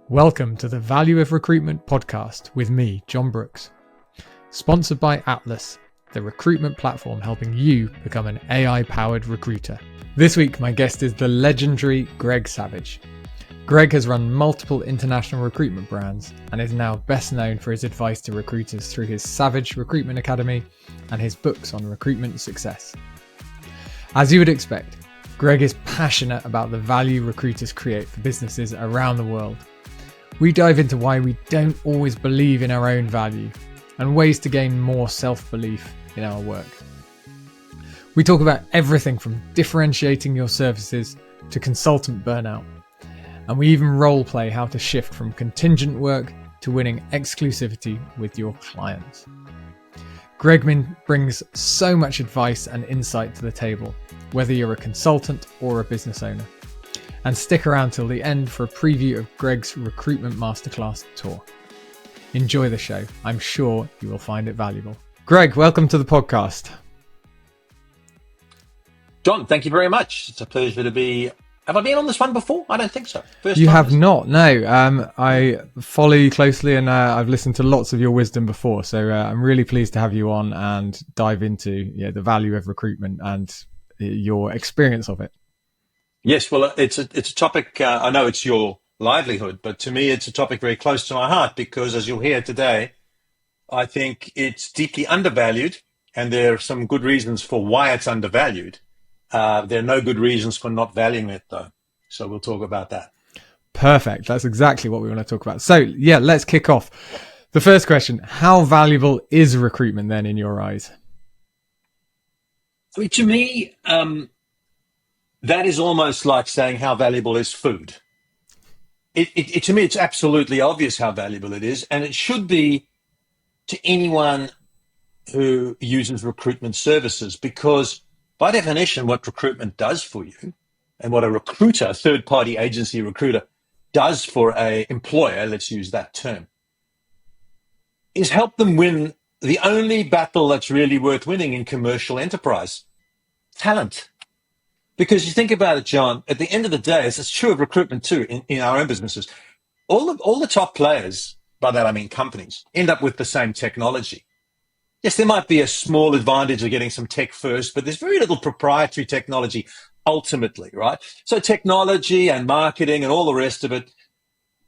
Welcome to the Value of Recruitment podcast with me, Jon Brooks. Sponsored by Atlas, the recruitment platform helping you become an AI-powered recruiter. This week, my guest is the legendary Greg Savage. Greg has run multiple international recruitment brands and is now best known for his advice to recruiters through his Savage Recruitment Academy and his books on recruitment success. As you would expect, Greg is passionate about the value recruiters create for businesses around the world. We dive into why we don't always believe in our own value and ways to gain more self-belief in our work. We talk about everything from differentiating your services to consultant burnout. And we even role play how to shift from contingent work to winning exclusivity with your clients. Gregman brings so much advice and insight to the table, whether you're a consultant or a business owner. And stick around till the end for a preview of Greg's Recruitment Masterclass tour. Enjoy the show. I'm sure you will find it valuable. Greg, welcome to the podcast. Jon, thank you very much. It's a pleasure to be. Have I been on this one before? I don't think so. You have not, no. I follow you closely and I've listened to lots of your wisdom before. So I'm really pleased to have you on and dive into the value of recruitment and your experience of it. Yes, well, it's a topic, I know it's your livelihood, but to me, it's a topic very close to my heart because as you'll hear today, I think it's deeply undervalued and there are some good reasons for why it's undervalued. There are no good reasons for not valuing it though. So we'll talk about that. Perfect. That's exactly what we want to talk about. So let's kick off. The first question, how valuable is recruitment then in your eyes? I mean, to me, that is almost like saying how valuable is food. To me, it's absolutely obvious how valuable it is, and it should be to anyone who uses recruitment services, because by definition, what recruitment does for you and what a recruiter, a third-party agency recruiter, does for an employer, let's use that term, is help them win the only battle that's really worth winning in commercial enterprise, talent. Because you think about it, Jon, at the end of the day, it's true of recruitment too, in our own businesses. All the top players, by that I mean companies, end up with the same technology. Yes, there might be a small advantage of getting some tech first, but there's very little proprietary technology ultimately, right? So technology and marketing and all the rest of it,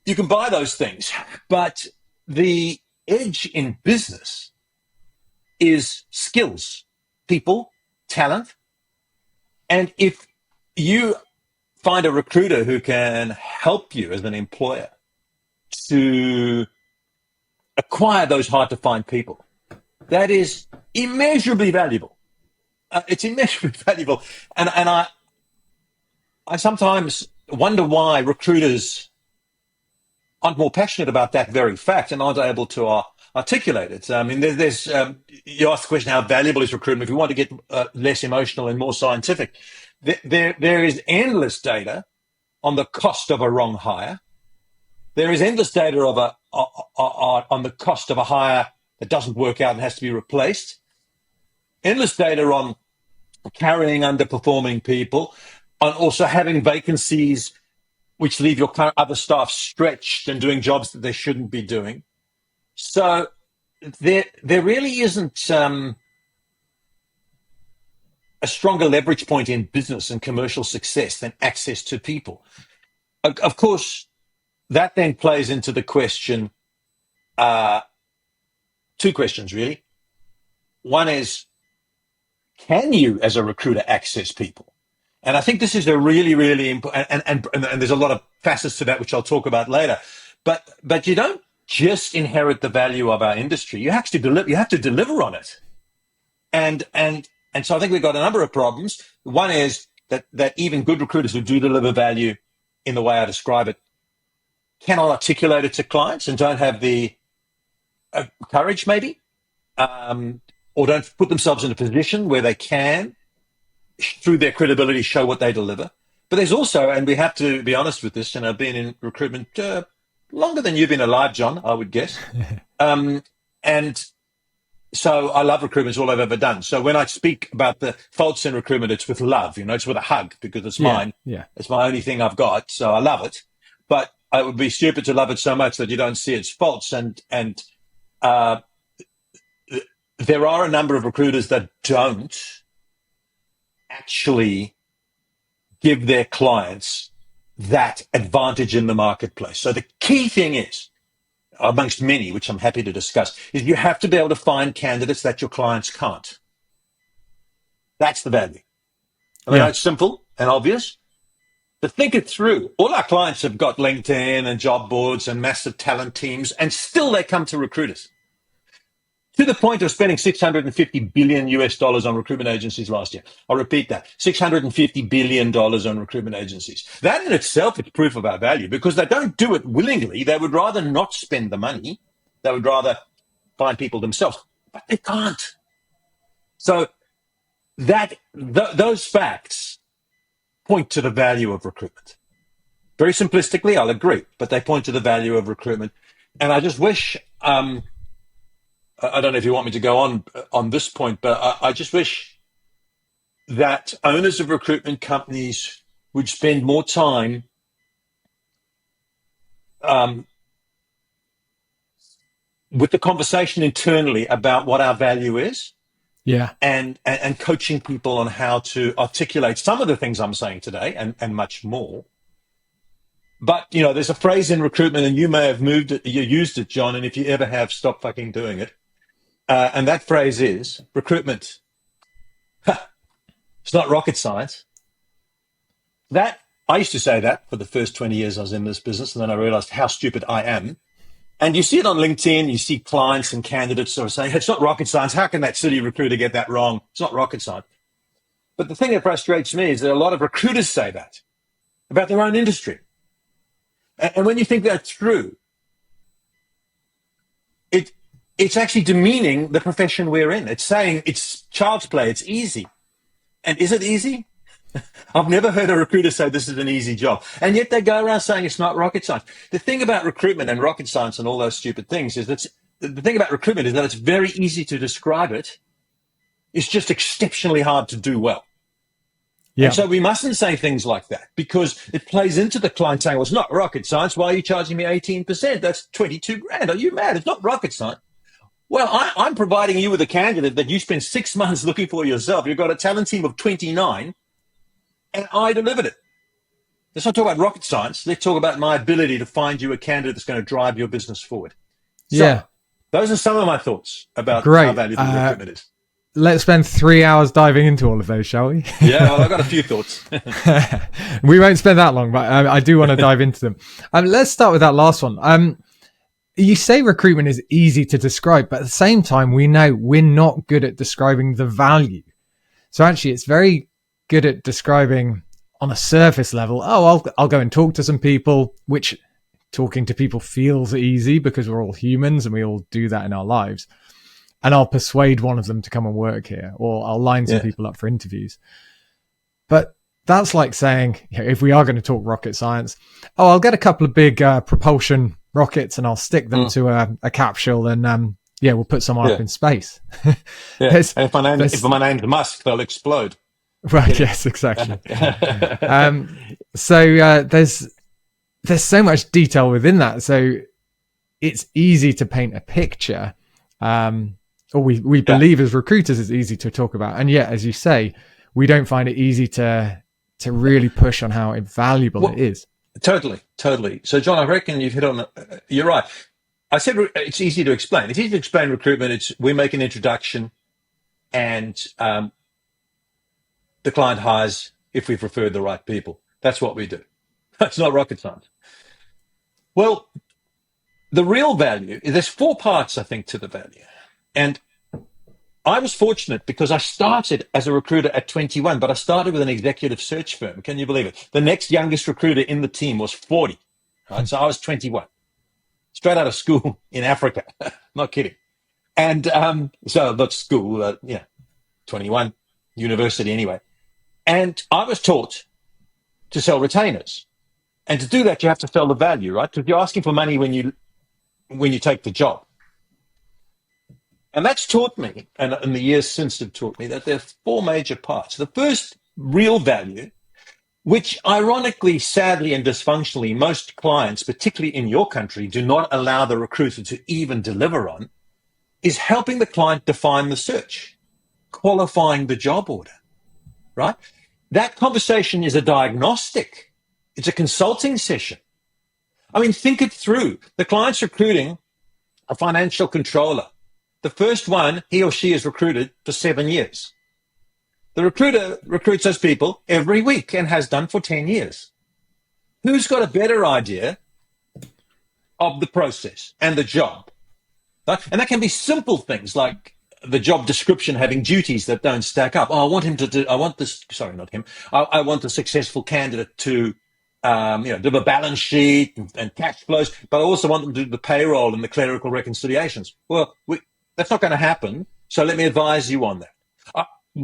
you can buy those things. But the edge in business is skills, people, talent. And if you find a recruiter who can help you as an employer to acquire those hard to find people, that is immeasurably valuable. It's immeasurably valuable. And I sometimes wonder why recruiters aren't more passionate about that very fact and aren't able to articulate it. I mean, there's you asked the question, how valuable is recruitment? If you want to get less emotional and more scientific, there is endless data on the cost of a wrong hire. There is endless data on the cost of a hire that doesn't work out and has to be replaced. Endless data on carrying underperforming people, on also having vacancies which leave your other staff stretched and doing jobs that they shouldn't be doing. So there really isn't a stronger leverage point in business and commercial success than access to people. Of course, that then plays into the question, two questions really. One is, can you as a recruiter access people? And I think this is a really, really important, and there's a lot of facets to that, which I'll talk about later. But you don't just inherit the value of our industry. You have to deliver on it. And so I think we've got a number of problems. One is that even good recruiters who do deliver value in the way I describe it cannot articulate it to clients and don't have the courage maybe, or don't put themselves in a position where they can, through their credibility, show what they deliver. But there's also, and we have to be honest with this, and I've been in recruitment longer than you've been alive, Jon, I would guess. And so I love recruitment. It's all I've ever done. So when I speak about the faults in recruitment, it's with love, it's with a hug because it's mine. Yeah. It's my only thing I've got. So I love it. But it would be stupid to love it so much that you don't see its faults. And uh, there are a number of recruiters that don't actually give their clients that advantage in the marketplace. So the key thing is, amongst many, which I'm happy to discuss, is you have to be able to find candidates that your clients can't. That's the value. I mean, it's simple and obvious, but think it through. All our clients have got LinkedIn and job boards and massive talent teams, and still they come to recruiters. To the point of spending $650 billion on recruitment agencies last year. I'll repeat that, $650 billion on recruitment agencies. That in itself is proof of our value, because they don't do it willingly. They would rather not spend the money. They would rather find people themselves, but they can't. So those facts point to the value of recruitment. Very simplistically, I'll agree, but they point to the value of recruitment. And I just wish, I don't know if you want me to go on this point, but I just wish that owners of recruitment companies would spend more time with the conversation internally about what our value is. Yeah. And coaching people on how to articulate some of the things I'm saying today and much more. But, there's a phrase in recruitment, and you may have used it, John, and if you ever have, stop fucking doing it. And that phrase is recruitment. It's not rocket science. I used to say that for the first 20 years I was in this business, and then I realized how stupid I am. And you see it on LinkedIn, you see clients and candidates sort of saying, it's not rocket science. How can that silly recruiter get that wrong? It's not rocket science. But the thing that frustrates me is that a lot of recruiters say that about their own industry. And when you think that through, it's actually demeaning the profession we're in. It's saying it's child's play, it's easy. And is it easy? I've never heard a recruiter say this is an easy job. And yet they go around saying it's not rocket science. The thing about recruitment and rocket science and all those stupid things is that the thing about recruitment is that it's very easy to describe it. It's just exceptionally hard to do well. Yeah. And so we mustn't say things like that, because it plays into the client saying, well, it's not rocket science. Why are you charging me 18%? That's 22 grand. Are you mad? It's not rocket science. Well, I'm providing you with a candidate that you spent 6 months looking for yourself. You've got a talent team of 29, and I delivered it. Let's not talk about rocket science. Let's talk about my ability to find you a candidate that's going to drive your business forward. So, those are some of my thoughts about how valuable recruitment is. Let's spend 3 hours diving into all of those, shall we? Yeah, well, I've got a few thoughts. We won't spend that long, but I do want to dive into them. Let's start with that last one. You say recruitment is easy to describe, but at the same time, we know we're not good at describing the value. So actually, it's very good at describing on a surface level. Oh, I'll go and talk to some people, which talking to people feels easy because we're all humans and we all do that in our lives. And I'll persuade one of them to come and work here, or I'll line some people up for interviews. But that's like saying, if we are going to talk rocket science, I'll get a couple of big propulsion rockets and I'll stick them to a capsule and we'll put someone up in space. And if my name's Musk, they'll explode. Right. Yes, exactly. So there's so much detail within that. So it's easy to paint a picture. Or we believe as recruiters it's easy to talk about. And yet, as you say, we don't find it easy to really push on how valuable it is. Totally. So, John, I reckon you've hit on you're right. I said it's easy to explain. It's easy to explain recruitment. We make an introduction and the client hires if we've referred the right people. That's what we do. It's not rocket science. Well, the real value, there's 4 parts, I think, to the value. And I was fortunate because I started as a recruiter at 21, but I started with an executive search firm. Can you believe it? The next youngest recruiter in the team was 40. Right? So I was 21, straight out of school in Africa. Not kidding. And so not school, 21, university anyway. And I was taught to sell retainers. And to do that, you have to sell the value, right? Because you're asking for money when you take the job. And that's taught me, and the years since have taught me, that there are 4 major parts. The first real value which ironically, sadly, and dysfunctionally, most clients, particularly in your country, do not allow the recruiter to even deliver on, is helping the client define the search, qualifying the job order, right? That conversation is a diagnostic. It's a consulting session. I mean, think it through. The client's recruiting a financial controller. The first one, he or she is recruited for 7 years. The recruiter recruits those people every week and has done for 10 years. Who's got a better idea of the process and the job? Right? And that can be simple things like the job description having duties that don't stack up. Oh, I want him to do, I want this, sorry, not him. I want the successful candidate to, do a balance sheet and cash flows, but I also want them to do the payroll and the clerical reconciliations. Well, that's not going to happen. So let me advise you on that.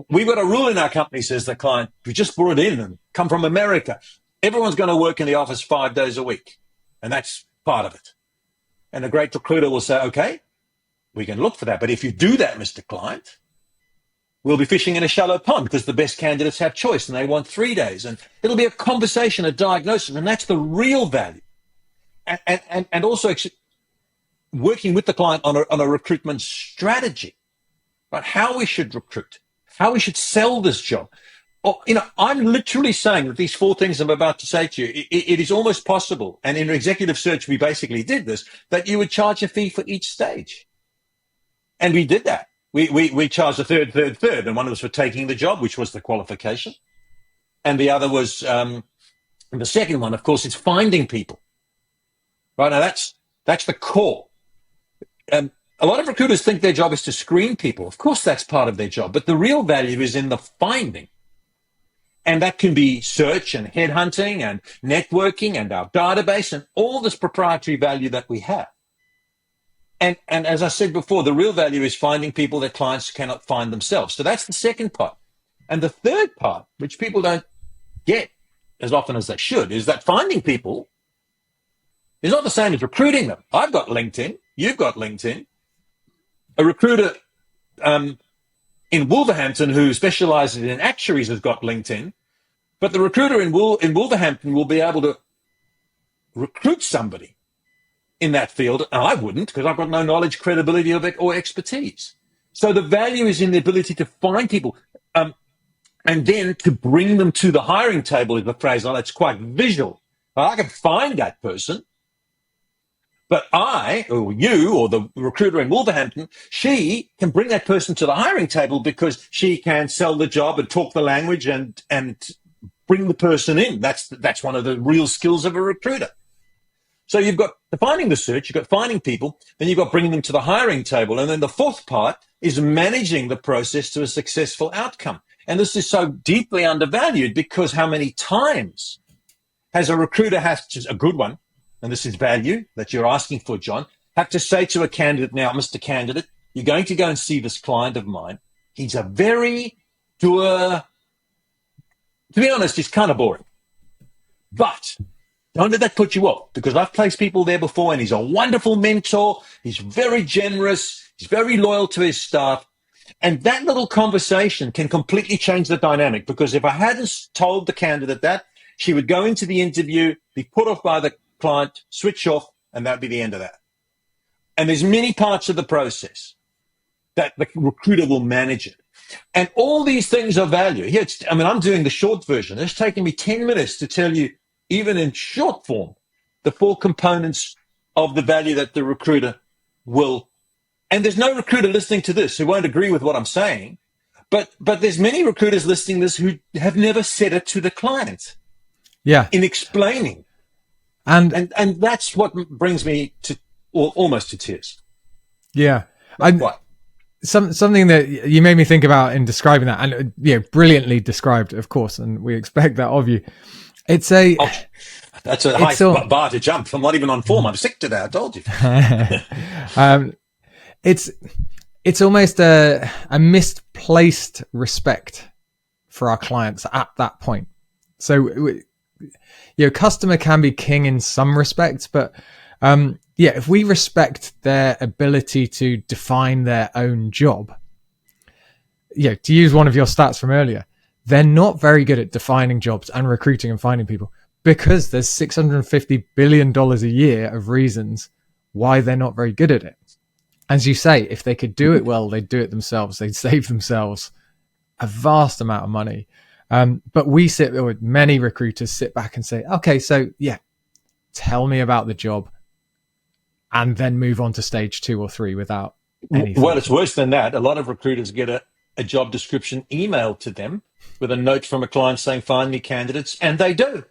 We've got a rule in our company, says the client, we just brought it in and come from America. Everyone's going to work in the office 5 days a week. And that's part of it. And a great recruiter will say, okay, we can look for that. But if you do that, Mr. Client, we'll be fishing in a shallow pond because the best candidates have choice and they want 3 days. And it'll be a conversation, a diagnosis, and that's the real value. And also working with the client on a recruitment strategy, right? How we should recruit, how we should sell this job. I'm literally saying that these 4 things I'm about to say to you, it is almost possible. And in executive search, we basically did this, that you would charge a fee for each stage. And we did that. We charged a third. And one was for taking the job, which was the qualification. And the other was, the second one, of course, is finding people. Right now, that's the core. A lot of recruiters think their job is to screen people. Of course, that's part of their job. But the real value is in the finding. And that can be search and headhunting and networking and our database and all this proprietary value that we have. And as I said before, the real value is finding people that clients cannot find themselves. So that's the second part. And the third part, which people don't get as often as they should, is that finding people is not the same as recruiting them. I've got LinkedIn. You've got LinkedIn. A recruiter in Wolverhampton who specializes in actuaries has got LinkedIn. But the recruiter in Wolverhampton will be able to recruit somebody in that field, and I wouldn't because I've got no knowledge, credibility, or expertise. So the value is in the ability to find people and then to bring them to the hiring table is the phrase. Now, that's quite visual. I can find that person, but I, or you, or the recruiter in Wolverhampton, she can bring that person to the hiring table because she can sell the job and talk the language and bring the person in. That's one of the real skills of a recruiter. So you've got defining the search, you've got finding people, then you've got bringing them to the hiring table. And then the fourth part is managing the process to a successful outcome. And this is so deeply undervalued because how many times has a recruiter a good one, and this is value that you're asking for, John, have to say to a candidate, now, Mr. Candidate, you're going to go and see this client of mine. He's a very to be honest, he's kind of boring. But don't let that put you off because I've placed people there before and he's a wonderful mentor. He's very generous. He's very loyal to his staff. And that little conversation can completely change the dynamic because if I hadn't told the candidate that, she would go into the interview, be put off by the client, switch off, and that'd be the end of that. And there's many parts of the process that the recruiter will manage it. And all these things are value. Here, I'm doing the short version. It's taken me 10 minutes to tell you, even in short form, the 4 components of the value that the recruiter will. And there's no recruiter listening to this who won't agree with what I'm saying. But there's many recruiters listening to this who have never said it to the client. Yeah. In explaining. And that's what brings me to almost to tears. Yeah. What? Something that you made me think about in describing that, and brilliantly described, of course, and we expect that of you. That's a high bar to jump. I'm not even on form. I'm sick today. I told you. It's almost a misplaced respect for our clients at that point. So, customer can be king in some respects, but if we respect their ability to define their own job, to use one of your stats from earlier, they're not very good at defining jobs and recruiting and finding people, because there's $650 billion a year of reasons why they're not very good at it. As you say, if they could do it well, they'd do it themselves. They'd save themselves a vast amount of money. But many recruiters sit back and say, okay, so yeah, tell me about the job, and then move on to stage 2 or 3 without anything. Well, it's worse than that. A lot of recruiters get a job description emailed to them with a note from a client saying, find me candidates, and they do.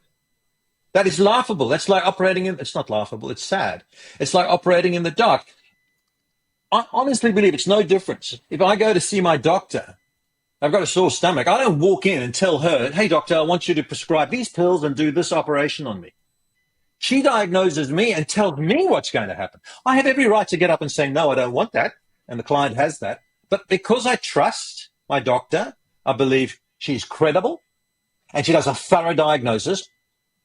That is laughable. That's like it's not laughable, it's sad. It's like operating in the dark. I honestly believe it's no difference. If I go to see my doctor, I've got a sore stomach, I don't walk in and tell her, hey, doctor, I want you to prescribe these pills and do this operation on me. She diagnoses me and tells me what's going to happen. I have every right to get up and say, no, I don't want that. And the client has that. But because I trust my doctor, I believe she's credible and she does a thorough diagnosis,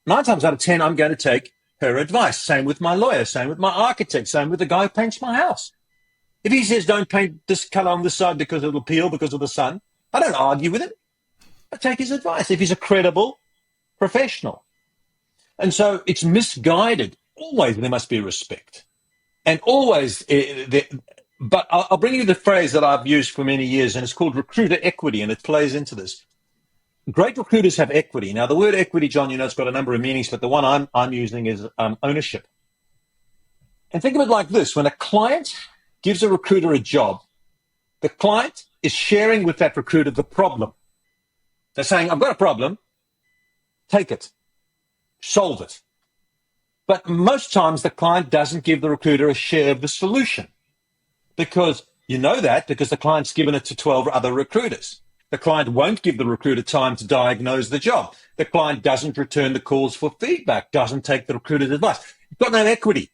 9 times out of 10, I'm going to take her advice. Same with my lawyer, same with my architect, same with the guy who paints my house. If he says, don't paint this color on this side because it'll peel because of the sun, I don't argue with him. I take his advice if he's a credible professional. And so it's misguided. Always there must be respect. And always, but I'll bring you the phrase that I've used for many years, and it's called recruiter equity, and it plays into this. Great recruiters have equity. Now, the word equity, John, it's got a number of meanings, but the one I'm using is ownership. And think of it like this. When a client gives a recruiter a job, the client is sharing with that recruiter the problem. They're saying, I've got a problem, take it. Solve it. But most times the client doesn't give the recruiter a share of the solution, because because the client's given it to 12 other recruiters. The client won't give the recruiter time to diagnose the job. The client doesn't return the calls for feedback, doesn't take the recruiter's advice. You've got no equity.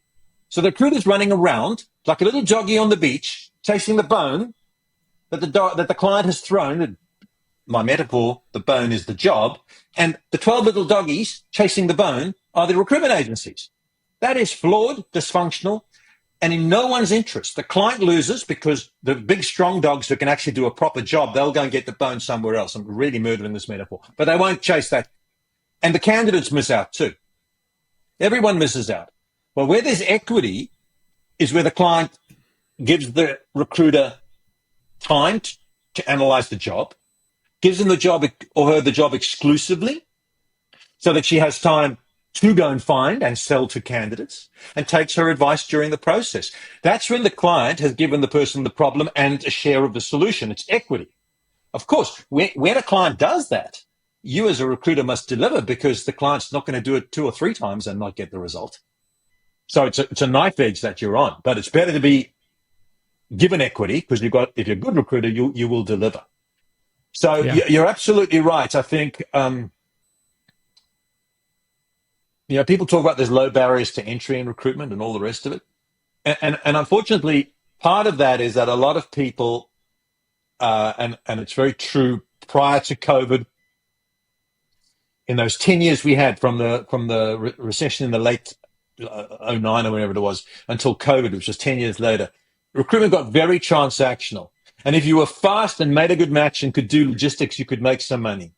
So the recruiter's running around like a little doggy on the beach, chasing the bone that the client has thrown. My metaphor, the bone is the job, and the 12 little doggies chasing the bone are the recruitment agencies. That is flawed, dysfunctional, and in no one's interest. The client loses because the big, strong dogs who can actually do a proper job, they'll go and get the bone somewhere else. I'm really murdering this metaphor, but they won't chase that. And the candidates miss out too. Everyone misses out. Well, where there's equity is where the client gives the recruiter time to analyze the job, gives him the job or her the job exclusively so that she has time to go and find and sell to candidates, and takes her advice during the process. That's when the client has given the person the problem and a share of the solution. It's equity. Of course, when a client does that, you as a recruiter must deliver, because the client's not going to do it 2 or 3 times and not get the result. So it's a knife edge that you're on, but it's better to be given equity, because if you're a good recruiter, you will deliver. So yeah. You're absolutely right. I think, people talk about there's low barriers to entry in recruitment and all the rest of it. And unfortunately, part of that is that a lot of people, and it's very true, prior to COVID, in those 10 years we had from the recession in the late 09 or whenever it was until COVID, which was 10 years later, recruitment got very transactional. And if you were fast and made a good match and could do logistics, you could make some money.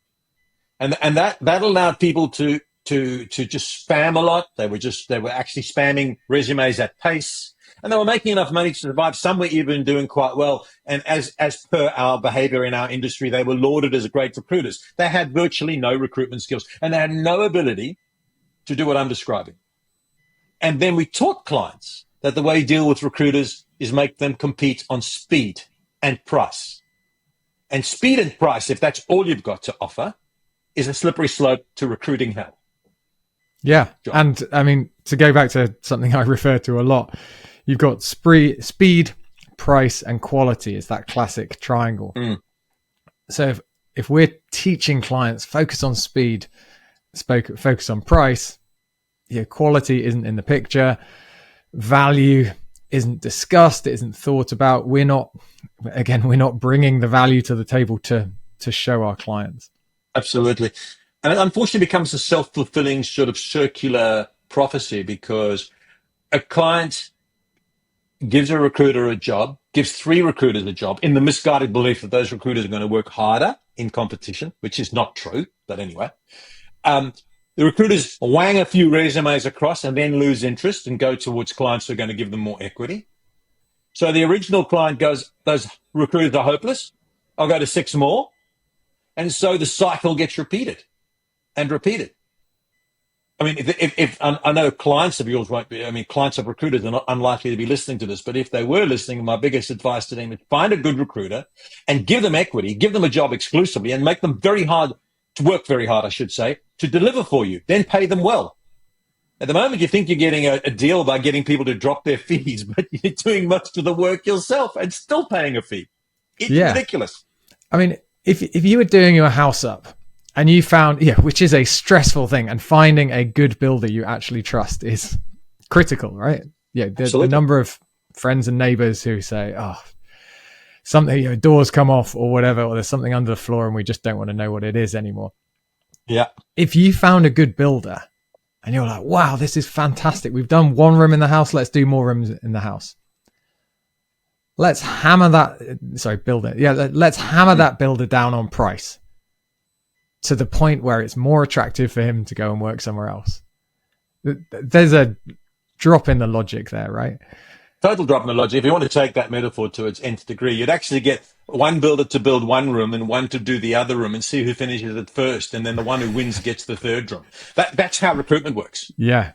And that allowed people to just spam a lot. They were actually spamming resumes at pace, and they were making enough money to survive. Some were even doing quite well. And as per our behavior in our industry, they were lauded as great recruiters. They had virtually no recruitment skills, and they had no ability to do what I'm describing. And then we taught clients that the way you deal with recruiters is make them compete on speed and price. And speed and price, if that's all you've got to offer, is a slippery slope to recruiting hell. Yeah. John. And I mean, to go back to something I refer to a lot, you've got speed, price, and quality is that classic triangle. Mm. So if we're teaching clients, focus on speed, focus on price, quality isn't in the picture, value isn't discussed, it isn't thought about. We're not bringing the value to the table to show our clients. Absolutely. And it unfortunately becomes a self-fulfilling sort of circular prophecy, because a client gives a recruiter a job, gives 3 recruiters a job in the misguided belief that those recruiters are going to work harder in competition, which is not true. But anyway, the recruiters wang a few resumes across and then lose interest and go towards clients who are going to give them more equity. So the original client goes, those recruiters are hopeless. I'll go to 6 more. And so the cycle gets repeated and repeated. I mean, if I know clients of yours won't be, I mean, clients of recruiters are not unlikely to be listening to this, but if they were listening, my biggest advice to them is find a good recruiter and give them equity, give them a job exclusively and make them very hard to work very hard, I should say, to deliver for you, then pay them well. At the moment, you think you're getting a deal by getting people to drop their fees, but you're doing most of the work yourself and still paying a fee. It's ridiculous. I mean, if you were doing your house up, and you found, which is a stressful thing, and finding a good builder you actually trust is critical, right? Yeah, the number of friends and neighbors who say, "Oh, something, doors come off or whatever, or there's something under the floor, and we just don't want to know what it is anymore." Yeah. If you found a good builder, and you're like, "Wow, this is fantastic. We've done 1 room in the house. Let's do more rooms in the house. Let's hammer that." Sorry, builder. Yeah, let's hammer that builder down on price, to the point where it's more attractive for him to go and work somewhere else. There's a drop in the logic there, right? Total drop in the logic. If you want to take that metaphor to its nth degree, you'd actually get one builder to build 1 room and one to do the other room and see who finishes it first. And then the one who wins gets the 3rd room. That's how recruitment works. Yeah.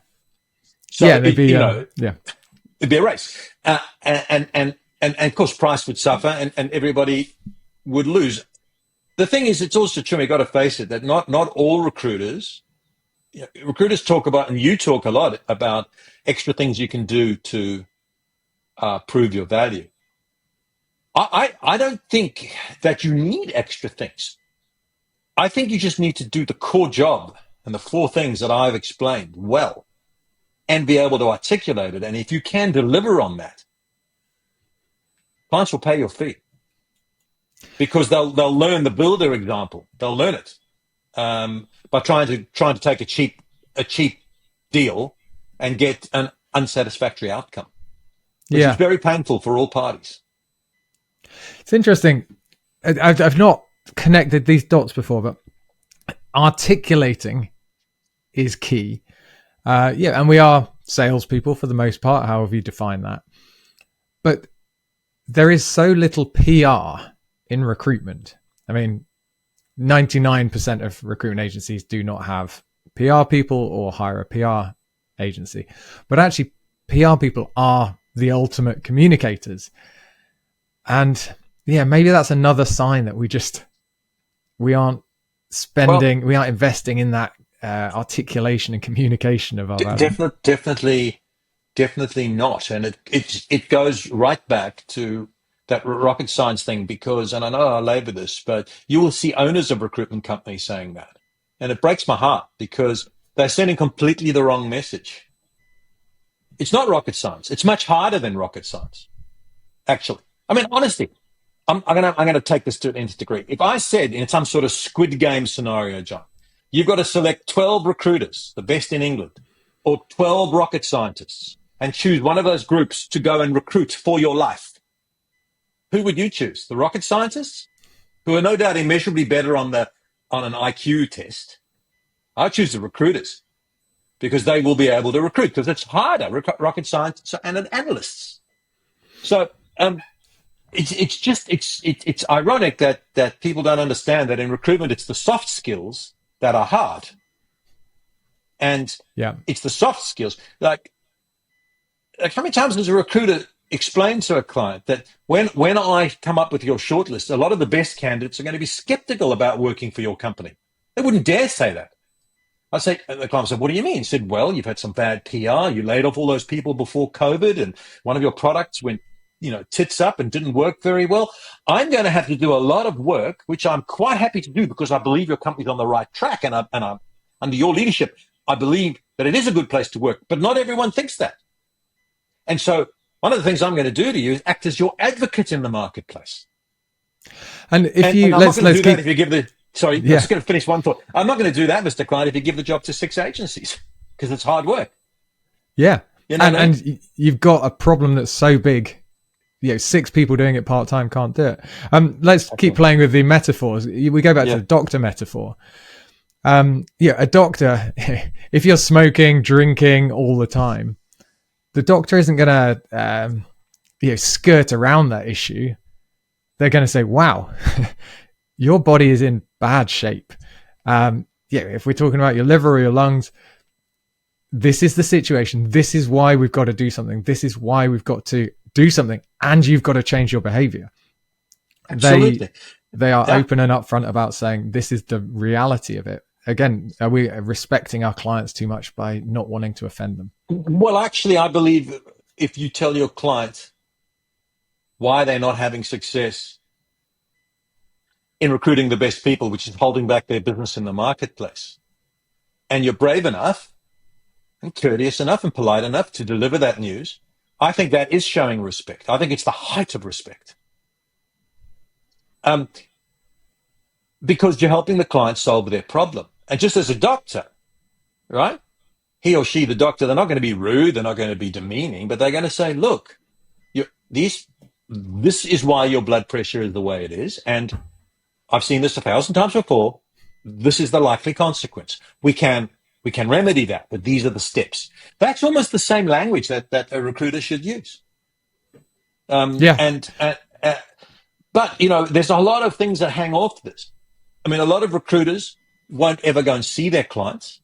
So, it'd be a race. And of course, price would suffer and everybody would lose. The thing is, it's also true, we've got to face it, that not all recruiters talk about, and you talk a lot about extra things you can do to prove your value. I don't think that you need extra things. I think you just need to do the core job and the 4 things that I've explained well and be able to articulate it. And if you can deliver on that, clients will pay your fee. Because they'll learn the builder example. They'll learn it by trying to take a cheap deal and get an unsatisfactory outcome, which is very painful for all parties. It's interesting. I've not connected these dots before, but articulating is key. And we are salespeople for the most part, however you define that. But there is so little PR in recruitment. I mean, 99% of recruitment agencies do not have PR people or hire a PR agency. But actually, PR people are the ultimate communicators. And maybe that's another sign that we aren't investing in that articulation and communication of our value. Definitely not. And it goes right back to that rocket science thing, because, and I know I labor this, but you will see owners of recruitment companies saying that. And it breaks my heart because they're sending completely the wrong message. It's not rocket science. It's much harder than rocket science, actually. I mean, honestly, I'm going to take this to an nth degree. If I said in some sort of Squid Game scenario, John, you've got to select 12 recruiters, the best in England, or 12 rocket scientists, and choose one of those groups to go and recruit for your life, who would you choose? The rocket scientists, who are no doubt immeasurably better on an IQ test? I choose the recruiters because they will be able to recruit, because it's harder, rocket scientists and analysts. So it's ironic that people don't understand that in recruitment it's the soft skills that are hard, and it's the soft skills. Like how many times has a recruiter explained to a client that when I come up with your shortlist, a lot of the best candidates are going to be skeptical about working for your company. They wouldn't dare say that. I say, and the client said, "What do you mean?" He said, "Well, you've had some bad PR. You laid off all those people before COVID, and one of your products went, tits up and didn't work very well. I'm going to have to do a lot of work, which I'm quite happy to do because I believe your company's on the right track, and I'm under your leadership, I believe that it is a good place to work. But not everyone thinks that. And so one of the things I'm going to do to you is act as your advocate in the marketplace." And if I'm not going to do that if you give the. Sorry, I'm just going to finish one thought. I'm not going to do that, Mr. Client, if you give the job to 6 agencies, because it's hard work. Yeah. You know what I mean? And you've got a problem that's so big. 6 people doing it part-time can't do it. Let's keep playing with the metaphors. We go back to the doctor metaphor. A doctor, if you're smoking, drinking all the time, the doctor isn't going to skirt around that issue. They're going to say, wow, your body is in bad shape. If we're talking about your liver or your lungs, this is the situation. This is why we've got to do something. This is why we've got to do something. And you've got to change your behavior. Absolutely. They are open and upfront about saying this is the reality of it. Again, are we respecting our clients too much by not wanting to offend them? Well, actually, I believe if you tell your client why they're not having success in recruiting the best people, which is holding back their business in the marketplace, and you're brave enough and courteous enough and polite enough to deliver that news, I think that is showing respect. I think it's the height of respect. Because you're helping the client solve their problem. And just as a doctor, right? He or she, the doctor, they're not going to be rude, they're not going to be demeaning, but they're going to say, look, this is why your blood pressure is the way it is. And I've seen this 1,000 times before. This is the likely consequence. We can remedy that, but these are the steps. That's almost the same language that a recruiter should use. But there's a lot of things that hang off this. I mean, a lot of recruiters won't ever go and see their clients.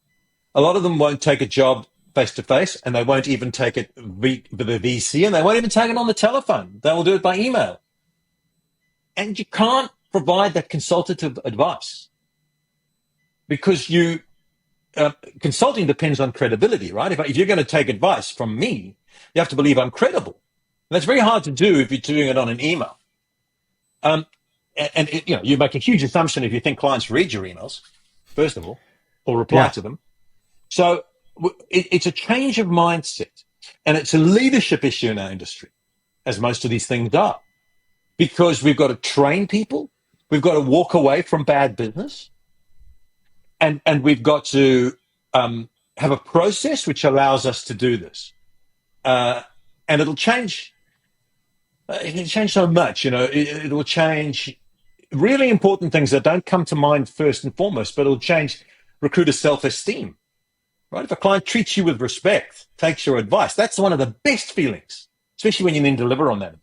A lot of them won't take a job face to face, and they won't even take it with the VC, and they won't even take it on the telephone. They will do it by email. And you can't provide that consultative advice because consulting depends on credibility, right? If you're going to take advice from me, you have to believe I'm credible. And that's very hard to do if you're doing it on an email. You make a huge assumption if you think clients read your emails, first of all, or reply to them. So it's a change of mindset, and it's a leadership issue in our industry, as most of these things are, because we've got to train people, we've got to walk away from bad business, and we've got to have a process which allows us to do this, and it'll change. It can change so much, it will change really important things that don't come to mind first and foremost, but it'll change recruiter self-esteem, right? If a client treats you with respect, takes your advice, that's one of the best feelings, especially when you then deliver on that.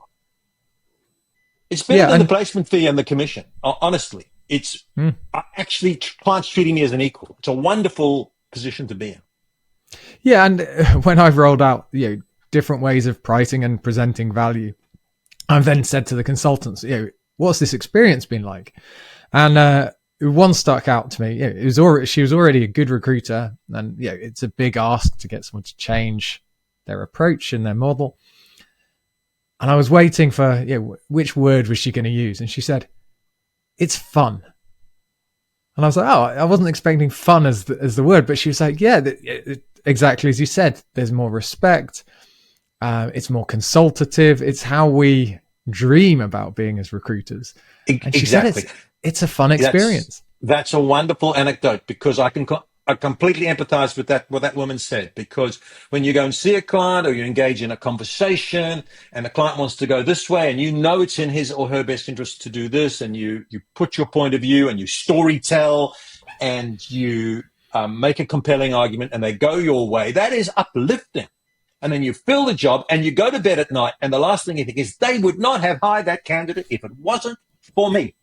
It's better than the placement fee and the commission. Honestly, it's actually clients treating me as an equal. It's a wonderful position to be in. Yeah. And when I've rolled out, different ways of pricing and presenting value, I've then said to the consultants, what's this experience been like? And one stuck out to me. She was already a good recruiter, and it's a big ask to get someone to change their approach and their model. And I was waiting for which word was she going to use, and she said, "It's fun." And I was like, "Oh, I wasn't expecting fun as the word," but she was like, "Yeah, exactly as you said. There's more respect. It's more consultative. It's how we dream about being as recruiters." And she said it's a fun experience. That's a wonderful anecdote, because I completely empathize with what that woman said, because when you go and see a client or you engage in a conversation and the client wants to go this way, and it's in his or her best interest to do this, and you put your point of view and you story tell and you make a compelling argument and they go your way, that is uplifting. And then you fill the job and you go to bed at night, and the last thing you think is, they would not have hired that candidate if it wasn't for me.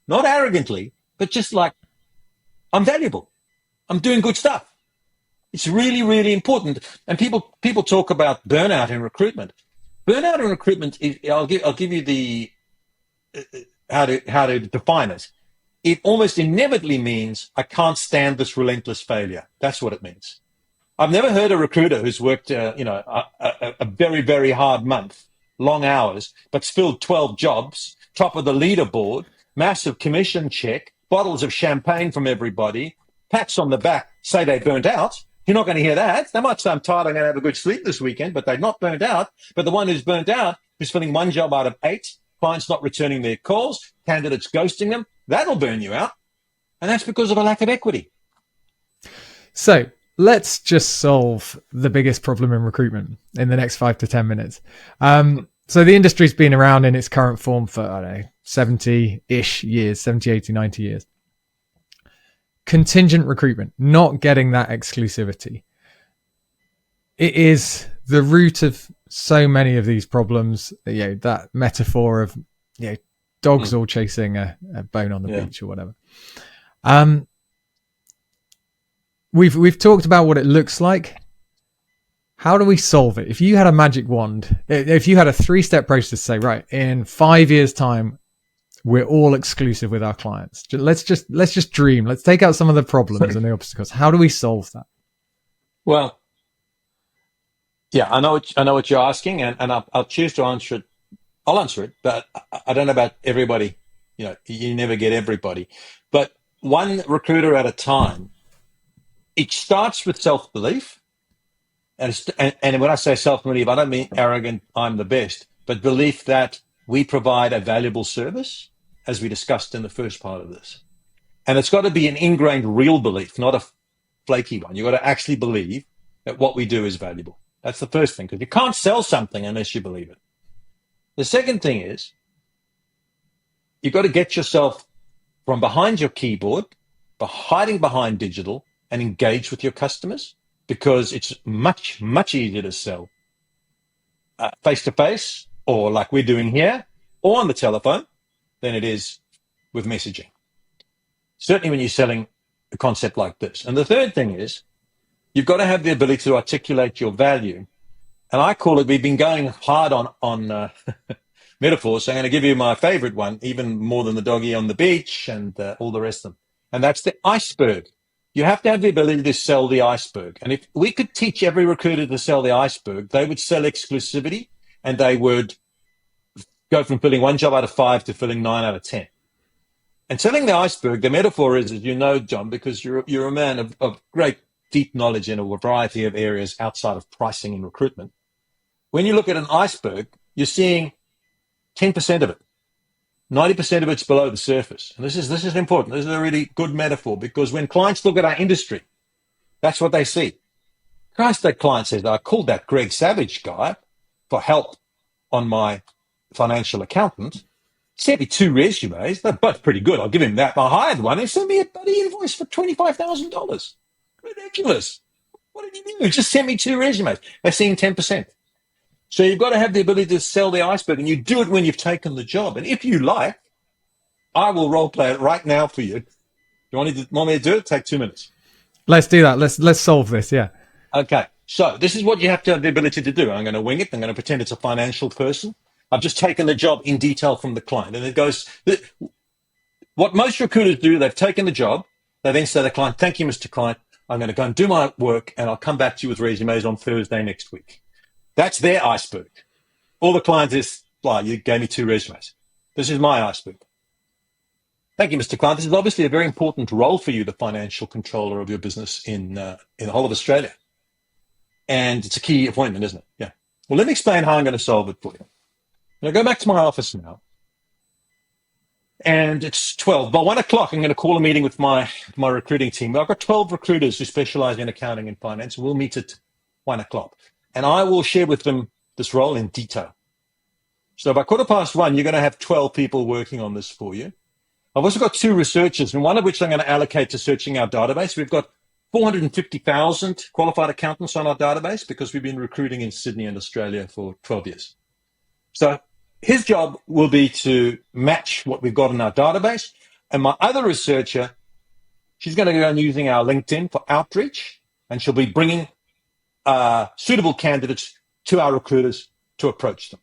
Not arrogantly, but just like, I'm valuable. I'm doing good stuff. It's really, really important. And people talk about burnout in recruitment. Burnout in recruitment is, I'll give you the how to define it. It almost inevitably means I can't stand this relentless failure. That's what it means. I've never heard a recruiter who's worked, a very, very hard month, long hours, but filled 12 jobs, top of the leaderboard, massive commission check, bottles of champagne from everybody, pats on the back, say they burnt out. You're not going to hear that. They might say, I'm tired, I'm going to have a good sleep this weekend, but they're not burnt out. But the one who's burnt out, who's filling one job out of 8, clients not returning their calls, candidates ghosting them, that'll burn you out. And that's because of a lack of equity. So let's just solve the biggest problem in recruitment in the next 5 to 10 minutes. So the industry's been around in its current form for, 70-ish years, 70, 80, 90 years. Contingent recruitment, not getting that exclusivity. It is the root of so many of these problems. That metaphor of dogs all chasing a bone on the beach or whatever. We've talked about what it looks like. How do we solve it? If you had a magic wand, if you had a 3-step process to say, right, in 5 years' time, we're all exclusive with our clients. Let's just dream. Let's take out some of the problems and the obstacles. How do we solve that? Well, yeah, I know what you're asking, and I'll choose to answer it. I'll answer it, but I don't know about everybody. You never get everybody. But one recruiter at a time. It starts with self-belief. And when I say self-belief, I don't mean arrogant, I'm the best, but belief that we provide a valuable service, as we discussed in the first part of this. And it's got to be an ingrained real belief, not a flaky one. You've got to actually believe that what we do is valuable. That's the first thing, because you can't sell something unless you believe it. The second thing is you've got to get yourself from behind your keyboard, hiding behind digital, and engage with your customers, because it's much, much easier to sell face-to-face, or like we're doing here, or on the telephone, than it is with messaging. Certainly when you're selling a concept like this. And the third thing is you've got to have the ability to articulate your value. And I call it, we've been going hard on metaphors, so I'm going to give you my favorite one, even more than the doggy on the beach and all the rest of them. And that's the iceberg. You have to have the ability to sell the iceberg. And if we could teach every recruiter to sell the iceberg, they would sell exclusivity, and they would go from filling 1 job out of 5 to filling 9 out of 10. And selling the iceberg, the metaphor is, as you know, John, because you're a man of great deep knowledge in a variety of areas outside of pricing and recruitment. When you look at an iceberg, you're seeing 10% of it. 90% of it's below the surface. And this is important. This is a really good metaphor, because when clients look at our industry, that's what they see. Christ, that client says, I called that Greg Savage guy for help on my financial accountant. Sent me 2 resumes. They're both pretty good. I'll give him that. I hired one. He sent me a bloody invoice for $25,000. Ridiculous. What did you do? Just sent me 2 resumes. They're seeing 10%. So you've got to have the ability to sell the iceberg, and you do it when you've taken the job. And if you like, I will role play it right now for you. You want me to do it? Take 2 minutes. Let's do that. Let's solve this. Yeah. Okay. So this is what you have to have the ability to do. I'm going to wing it. I'm going to pretend it's a financial person. I've just taken the job in detail from the client. And it goes, what most recruiters do, they've taken the job. They then say to the client, thank you, Mr. Client. I'm going to go and do my work, and I'll come back to you with resumes on Thursday next week. That's their iceberg. All the clients is, you gave me 2 resumes. This is my iceberg. Thank you, Mr. Client. This is obviously a very important role for you, the financial controller of your business in the whole of Australia. And it's a key appointment, isn't it? Yeah. Well, let me explain how I'm going to solve it for you. I'm going to go back to my office now. And it's 12. By 1 o'clock, I'm going to call a meeting with my recruiting team. I've got 12 recruiters who specialize in accounting and finance. We'll meet at 1 o'clock. And I will share with them this role in detail. So by 1:15, you're going to have 12 people working on this for you. I've also got 2 researchers, and one of which I'm going to allocate to searching our database. We've got 450,000 qualified accountants on our database, because we've been recruiting in Sydney and Australia for 12 years. So his job will be to match what we've got in our database. And my other researcher, she's going to go on using our LinkedIn for outreach, and she'll be bringing suitable candidates to our recruiters to approach them.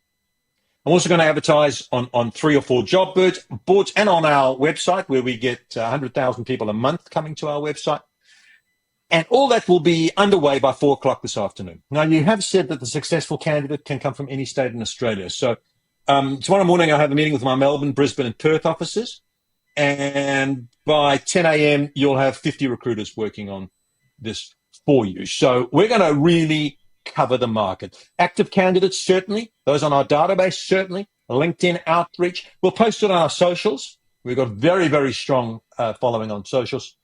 I'm also going to advertise on 3 or 4 job boards and on our website, where we get 100,000 people a month coming to our website. And all that will be underway by 4 o'clock this afternoon. Now, you have said that the successful candidate can come from any state in Australia. So tomorrow morning, I'll have a meeting with my Melbourne, Brisbane, and Perth offices. And by 10 a.m., you'll have 50 recruiters working on this for you. So we're going to really cover the market. Active candidates, certainly. Those on our database, certainly. LinkedIn outreach. We'll post it on our socials. We've got very, very strong following on socials.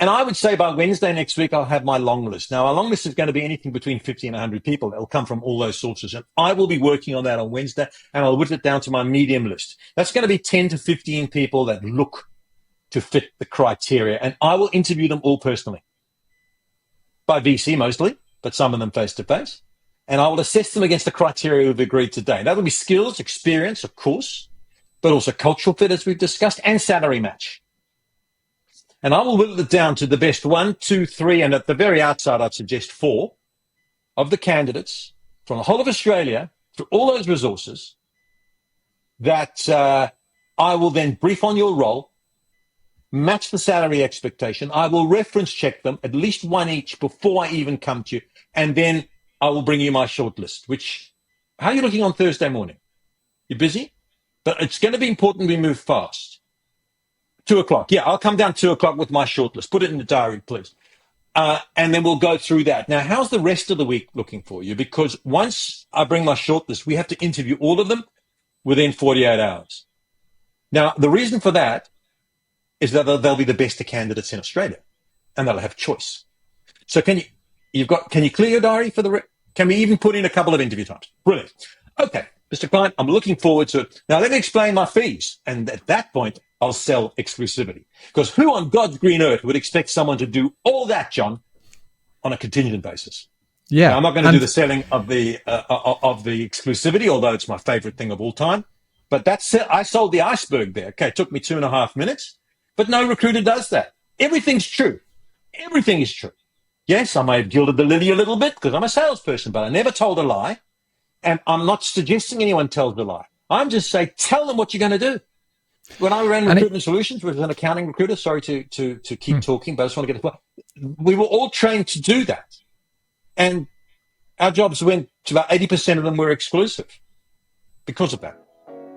And I would say by Wednesday next week, I'll have my long list. Now, our long list is going to be anything between 50 and 100 people. That'll come from all those sources. And I will be working on that on Wednesday, and I'll whittle it down to my medium list. That's going to be 10 to 15 people that look to fit the criteria. And I will interview them all personally. By VC mostly, but some of them face to face. And I will assess them against the criteria we've agreed today. That will be skills, experience, of course, but also cultural fit, as we've discussed, and salary match. And I will whittle it down to the best 1, 2, 3, and at the very outside, I'd suggest 4 of the candidates from the whole of Australia through all those resources that I will then brief on your role, match the salary expectation. I will reference check them, at least one each, before I even come to you. And then I will bring you my shortlist, how are you looking on Thursday morning? You busy? But it's going to be important we move fast. 2:00. Yeah, I'll come down 2:00 with my shortlist. Put it in the diary, please. And then we'll go through that. Now, how's the rest of the week looking for you? Because once I bring my shortlist, we have to interview all of them within 48 hours. Now, the reason for that is that they'll be the best of candidates in Australia, and they'll have choice. So can you clear your diary can we even put in a couple of interview times? Brilliant. Okay, Mr. Client, I'm looking forward to it. Now, let me explain my fees. And at that point, I'll sell exclusivity. Because who on God's green earth would expect someone to do all that, John, on a contingent basis? Yeah. Now, I'm not going to do the selling of the exclusivity, although it's my favorite thing of all time. But I sold the iceberg there. Okay, it took me 2.5 minutes. But no recruiter does that. Everything's true. Everything is true. Yes, I may have gilded the lily a little bit because I'm a salesperson, but I never told a lie. And I'm not suggesting anyone tells a lie. I'm just saying, tell them what you're going to do. When I ran Recruitment Solutions, which was an accounting recruiter, sorry to keep talking, but I just want to get it. We were all trained to do that. And our jobs went to about 80% of them were exclusive because of that.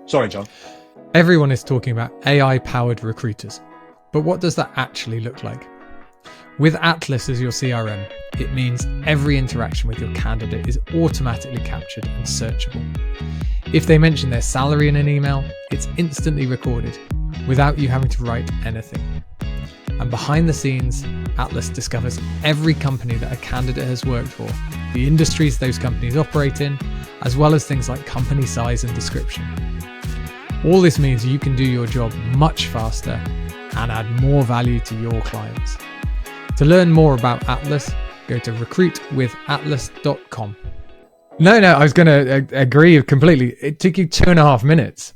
Sorry, John. Everyone is talking about AI-powered recruiters. But what does that actually look like? With Atlas as your CRM, it means every interaction with your candidate is automatically captured and searchable. If they mention their salary in an email, it's instantly recorded without you having to write anything. And behind the scenes, Atlas discovers every company that a candidate has worked for, the industries those companies operate in, as well as things like company size and description. All this means you can do your job much faster and add more value to your clients. To learn more about Atlas, go to recruitwithatlas.com. No, I was going to agree completely. It took you 2.5 minutes,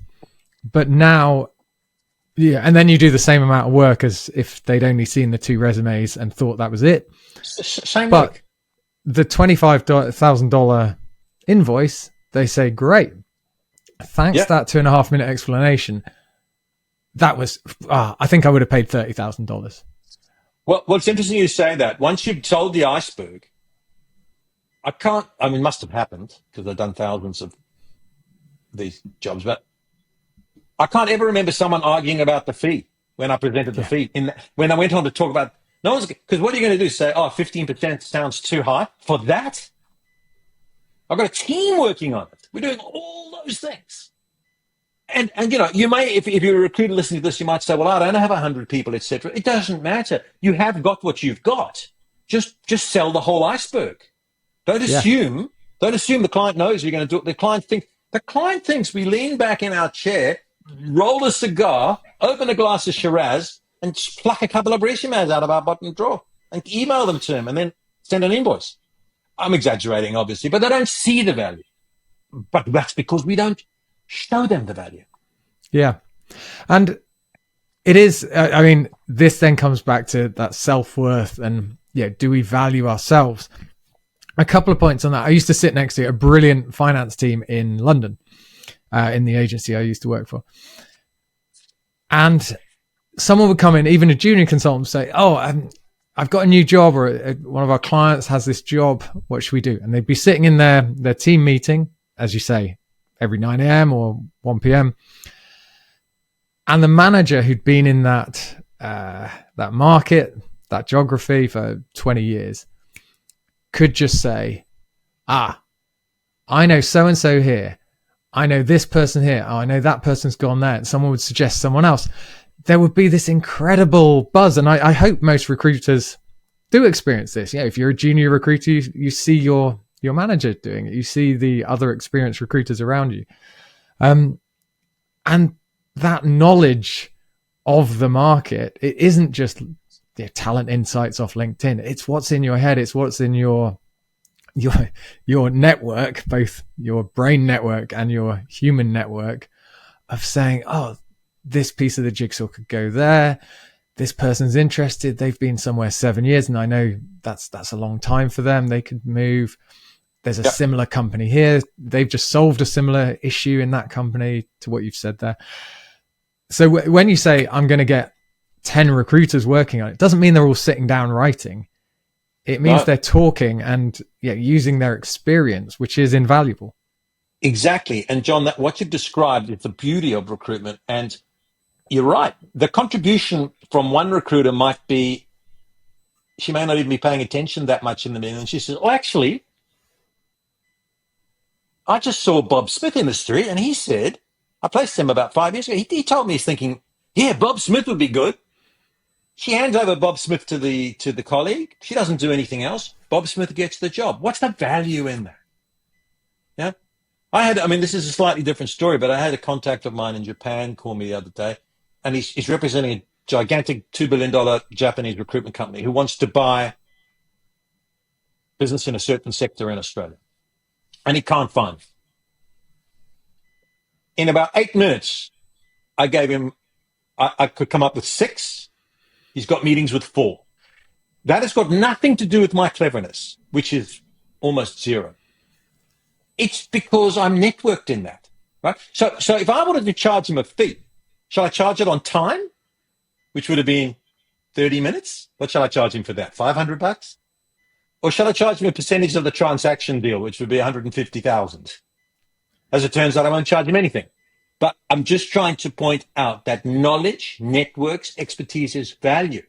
but now, yeah, and then you do the same amount of work as if they'd only seen the 2 resumes and thought that was it. Same but work. The $25,000 invoice, they say, great. Thanks that 2.5 minute explanation. That was, I think I would have paid $30,000. Well, it's interesting you say that. Once you've sold the iceberg, it must have happened because I've done thousands of these jobs, but I can't ever remember someone arguing about the fee when I presented the fee. When I went on to talk about, because what are you going to do? Say, 15% sounds too high for that? I've got a team working on it. We're doing all those things. And you may, if you're a recruiter listening to this, you might say, well, I don't have 100 people, etc. It doesn't matter. You have got what you've got. Just sell the whole iceberg. Don't assume the client knows you're going to do it. The client thinks we lean back in our chair, roll a cigar, open a glass of Shiraz, and pluck a couple of resumes out of our bottom drawer and email them to him and then send an invoice. I'm exaggerating, obviously, but they don't see the value. But that's because we don't show them the value. Yeah. And it is, this then comes back to that self-worth and, do we value ourselves? A couple of points on that. I used to sit next to a brilliant finance team in London, in the agency I used to work for. And someone would come in, even a junior consultant, say, I've got a new job, or one of our clients has this job. What should we do? And they'd be sitting in their team meeting, as you say, every 9 a.m. or 1 p.m. And the manager who'd been in that market, that geography for 20 years, could just say, I know so-and-so here. I know this person here. I know that person's gone there. And someone would suggest someone else. there would be this incredible buzz. And I hope most recruiters do experience this. If you're a junior recruiter, you see your manager doing it. You see the other experienced recruiters around you. And that knowledge of the market, it isn't just talent insights off LinkedIn. It's what's in your head. It's what's in your network, both your brain network and your human network, of saying, oh, this piece of the jigsaw could go there. This person's interested. They've been somewhere 7 years, and I know that's a long time for them. They could move. There's a similar company here. They've just solved a similar issue in that company to what you've said there. So when you say, I'm going to get 10 recruiters working on it, doesn't mean they're all sitting down writing. It means they're talking and using their experience, which is invaluable. Exactly. And John, what you've described is the beauty of recruitment. And you're right. The contribution from one recruiter might be, she may not even be paying attention that much in the meeting. And she says, oh, actually, I just saw Bob Smith in the street, and he said, I placed him about 5 years ago. He told me he's thinking, yeah, Bob Smith would be good. She hands over Bob Smith to the colleague. She doesn't do anything else. Bob Smith gets the job. What's the value in that? Yeah. This is a slightly different story, but I had a contact of mine in Japan call me the other day, and he's representing a gigantic $2 billion Japanese recruitment company who wants to buy business in a certain sector in Australia. And he can't find it. In about 8 minutes, I gave him, I could come up with 6. He's got meetings with 4. That has got nothing to do with my cleverness, which is almost zero. It's because I'm networked in that, right? So if I wanted to charge him a fee, shall I charge it on time, which would have been 30 minutes? What shall I charge him for that? $500? Or shall I charge him a percentage of the transaction deal, which would be 150,000? As it turns out, I won't charge him anything. But I'm just trying to point out that knowledge, networks, expertise is value.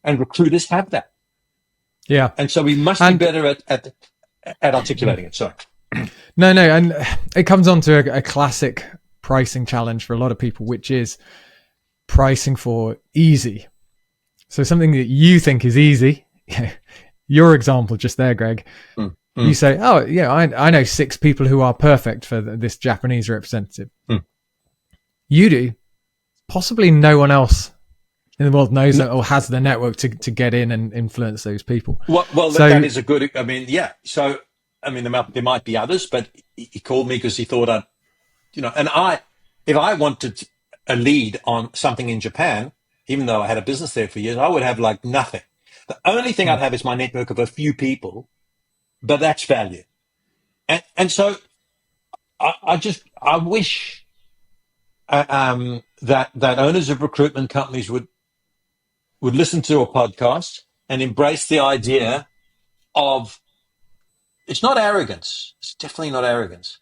And recruiters have that. Yeah. And so we must be better at articulating it. Sorry. No. And it comes on to a classic pricing challenge for a lot of people, which is pricing for easy. So something that you think is easy, your example just there, Greg, you say, oh, yeah, I know 6 people who are perfect for this Japanese representative. You do. Possibly no one else in the world knows that or has the network to get in and influence those people. Well, so, that is a good, yeah. So, there might be others, but he called me because he thought and if I wanted a lead on something in Japan, even though I had a business there for years, I would have like nothing. The only thing I'd have is my network of a few people, but that's value. And so I wish that owners of recruitment companies would listen to a podcast and embrace the idea of, it's not arrogance. It's definitely not arrogance.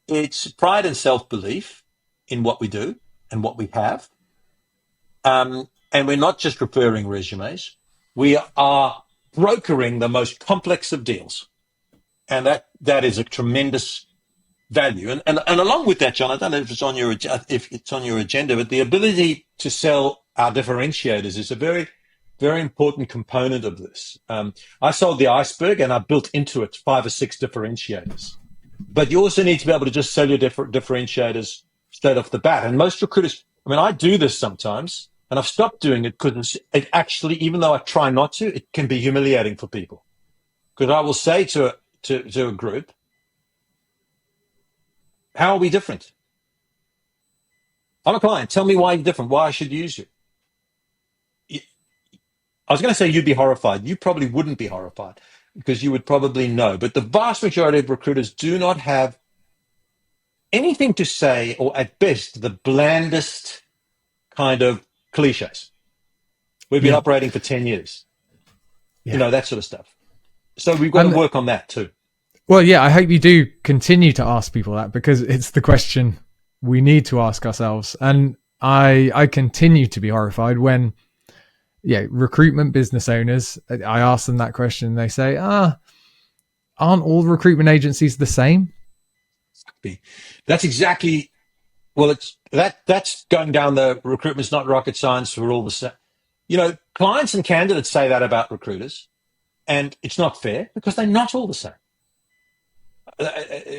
It's pride and self-belief in what we do and what we have. And we're not just referring resumes. We are brokering the most complex of deals. And that is a tremendous value. And along with that, John, I don't know if it's on your agenda, but the ability to sell our differentiators is a very, very important component of this. I sold the iceberg and I built into it 5 or 6 differentiators. But you also need to be able to just sell your differentiators straight off the bat. And most recruiters, I do this sometimes, and I've stopped doing it because it actually, even though I try not to, it can be humiliating for people. Because I will say to a group, how are we different? I'm a client. Tell me why you're different, why I should use you. I was going to say you'd be horrified. You probably wouldn't be horrified because you would probably know. But the vast majority of recruiters do not have anything to say, or at best, the blandest kind of cliches. We've been operating for 10 years. That sort of stuff. So we've got to work on that too. Well, yeah, I hope you do continue to ask people that, because it's the question we need to ask ourselves. And I continue to be horrified when, recruitment business owners, I ask them that question and they say, aren't all recruitment agencies the same? That's exactly Well, that's going down the recruitment's not rocket science. We're all the same. Clients and candidates say that about recruiters, and it's not fair because they're not all the same.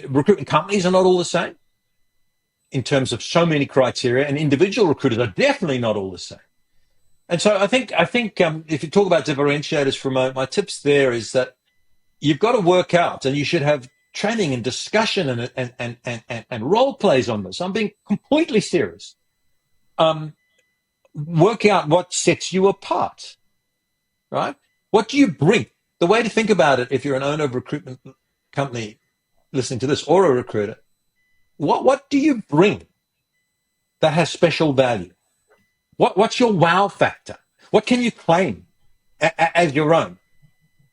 Recruitment companies are not all the same in terms of so many criteria, and individual recruiters are definitely not all the same. And so I think if you talk about differentiators for my tips there is that you've got to work out, and you should have training and discussion and role plays on this. I'm being completely serious. Work out what sets you apart, right? What do you bring? The way to think about it, if you're an owner of a recruitment company listening to this, or a recruiter, what do you bring that has special value? What's your wow factor? What can you claim as your own?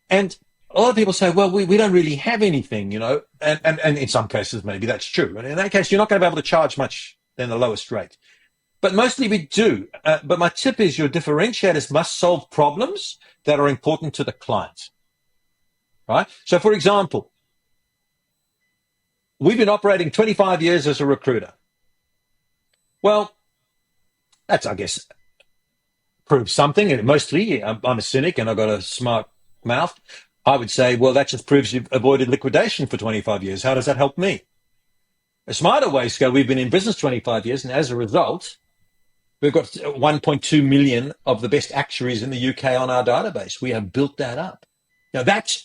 And a lot of people say, well, we don't really have anything, and in some cases, maybe that's true. And in that case, you're not going to be able to charge much than the lowest rate. But mostly we do. But my tip is your differentiators must solve problems that are important to the client, right? So, for example, we've been operating 25 years as a recruiter. Well, that's, I guess, proves something. And mostly, I'm a cynic and I've got a smart mouth. I would say, well, that just proves you've avoided liquidation for 25 years. How does that help me? A smarter way is to go, we've been in business 25 years, and as a result, we've got 1.2 million of the best actuaries in the UK on our database. We have built that up. Now, that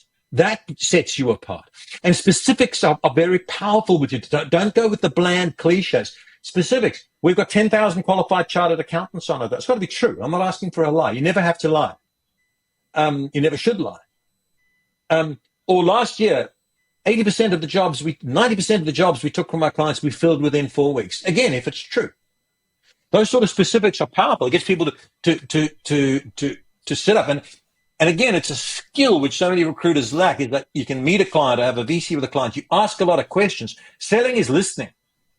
sets you apart. And specifics are very powerful with you. Don't go with the bland cliches. Specifics. We've got 10,000 qualified chartered accountants on it. That's got to be true. I'm not asking for a lie. You never have to lie. You never should lie. Or last year, 90% of the jobs we took from our clients, we filled within 4 weeks. Again, if it's true. Those sort of specifics are powerful. It gets people to sit up. And again, it's a skill which so many recruiters lack, is that you can meet a client or have a VC with a client. You ask a lot of questions. Selling is listening,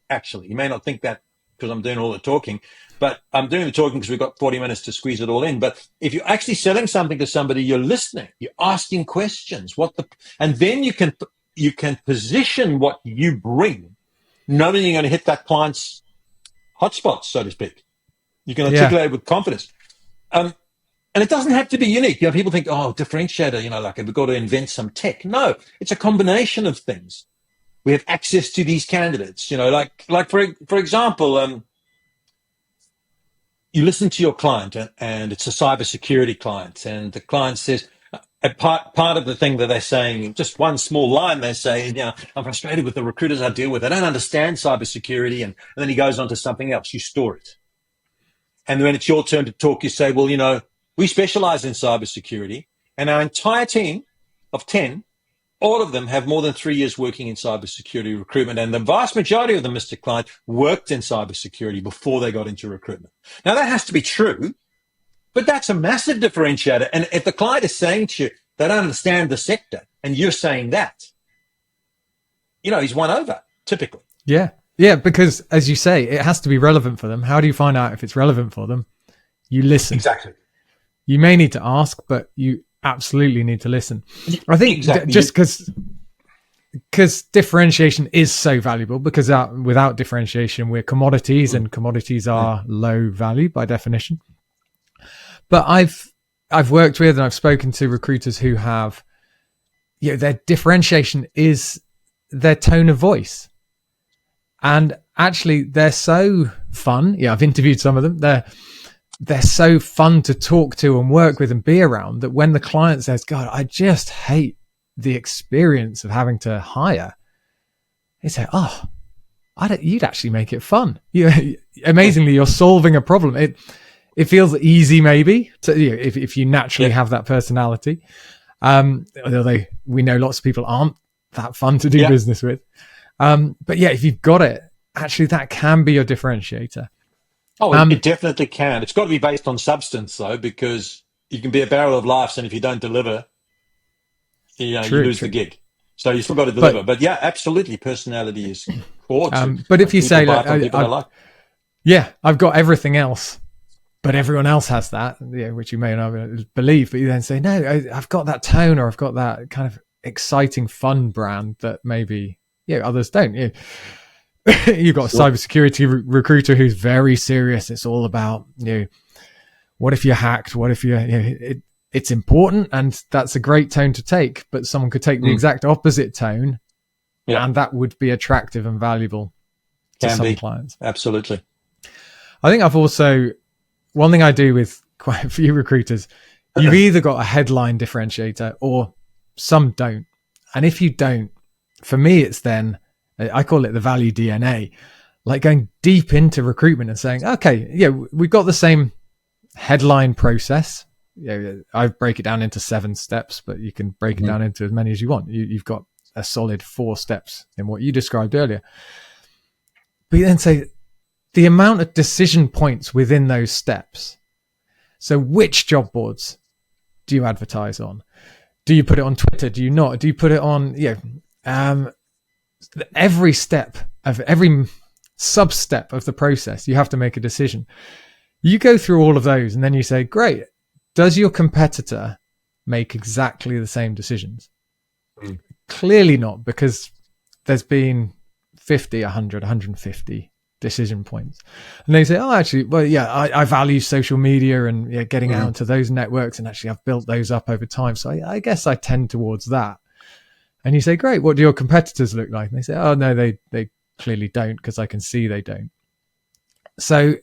actually. You may not think that because I'm doing all the talking, but I'm doing the talking because we've got 40 minutes to squeeze it all in. But if you're actually selling something to somebody, you're listening. You're asking questions. And then you can position what you bring, knowing you're going to hit that client's hotspots, so to speak. You can articulate it with confidence. And it doesn't have to be unique. People think, differentiator, like we've got to invent some tech. No, it's a combination of things. We have access to these candidates, like for example, you listen to your client and it's a cybersecurity client, and the client says, part of the thing that they're saying, just one small line they say, I'm frustrated with the recruiters I deal with. They don't understand cybersecurity. And then he goes on to something else. You store it. And when it's your turn to talk, you say, well, we specialize in cybersecurity, and our entire team of 10, all of them have more than 3 years working in cybersecurity recruitment. And the vast majority of them, Mr. Client, worked in cybersecurity before they got into recruitment. Now, that has to be true, but that's a massive differentiator. And if the client is saying to you, they don't understand the sector, and you're saying that, he's won over, typically. Yeah. Yeah, because as you say, it has to be relevant for them. How do you find out if it's relevant for them? You listen. Exactly. You may need to ask, but you absolutely need to listen. I think just because differentiation is so valuable, because without differentiation, we're commodities, and commodities are low value by definition. But I've worked with and I've spoken to recruiters who have, their differentiation is their tone of voice. And actually they're so fun. Yeah, I've interviewed some of them. They're so fun to talk to and work with and be around, that when the client says, God, I just hate the experience of having to hire, they say, you'd actually make it fun. Amazingly, you're solving a problem. It feels easy, maybe, if you naturally have that personality. Although we know lots of people aren't that fun to do business with. But if you've got it, actually that can be your differentiator. It definitely can. It's got to be based on substance, though, because you can be a barrel of laughs, and if you don't deliver, you lose the gig. So you still got to deliver. But absolutely, personality is core. But if you say, I've got everything else, but everyone else has that, which you may not believe, but you then say, no, I've got that tone, or I've got that kind of exciting, fun brand that maybe others don't. You've got a Sure. cybersecurity recruiter who's very serious. It's all about, what if you're hacked? What if it's important, and that's a great tone to take, but someone could take the exact opposite tone, Yeah, and that would be attractive and valuable to can some be. clients. Absolutely. I think one thing I do with quite a few recruiters, you've either got a headline differentiator or some don't. And if you don't, for me, it's then, I call it the value DNA, like going deep into recruitment and saying, okay, yeah, we've got the same headline process. I break it down into 7 steps, but you can break it down into as many as you want. You've got a solid 4 steps in what you described earlier. But you then say the amount of decision points within those steps. So which job boards do you advertise on? Do you put it on Twitter? Do you not? Do you put it on, every step of every sub-step of the process, you have to make a decision. You go through all of those and then you say, great, does your competitor make exactly the same decisions? Clearly not, because there's been 50, 100, 150 decision points. And they say, oh, actually, well, yeah, I value social media and getting out into those networks, and actually I've built those up over time. So I guess I tend towards that. And you say, great, what do your competitors look like? And they say, oh, no, they clearly don't, because I can see they don't. So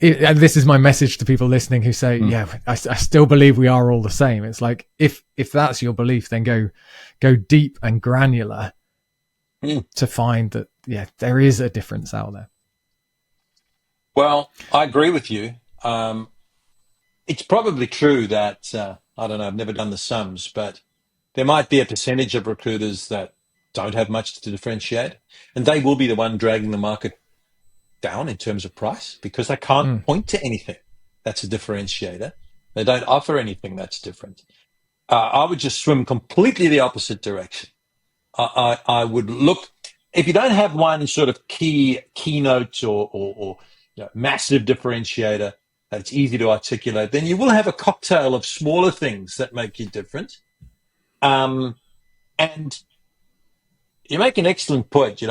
and this is my message to people listening who say, I still believe we are all the same. It's like, if that's your belief, then go deep and granular to find that, there is a difference out there. Well, I agree with you. It's probably true that, I don't know, I've never done the sums, but there might be a percentage of recruiters that don't have much to differentiate, and they will be the one dragging the market down in terms of price, because they can't point to anything that's a differentiator. They don't offer anything that's different. I would just swim completely the opposite direction. I would look, if you don't have one sort of keynote or massive differentiator that's easy to articulate, then you will have a cocktail of smaller things that make you different. And you make an excellent point.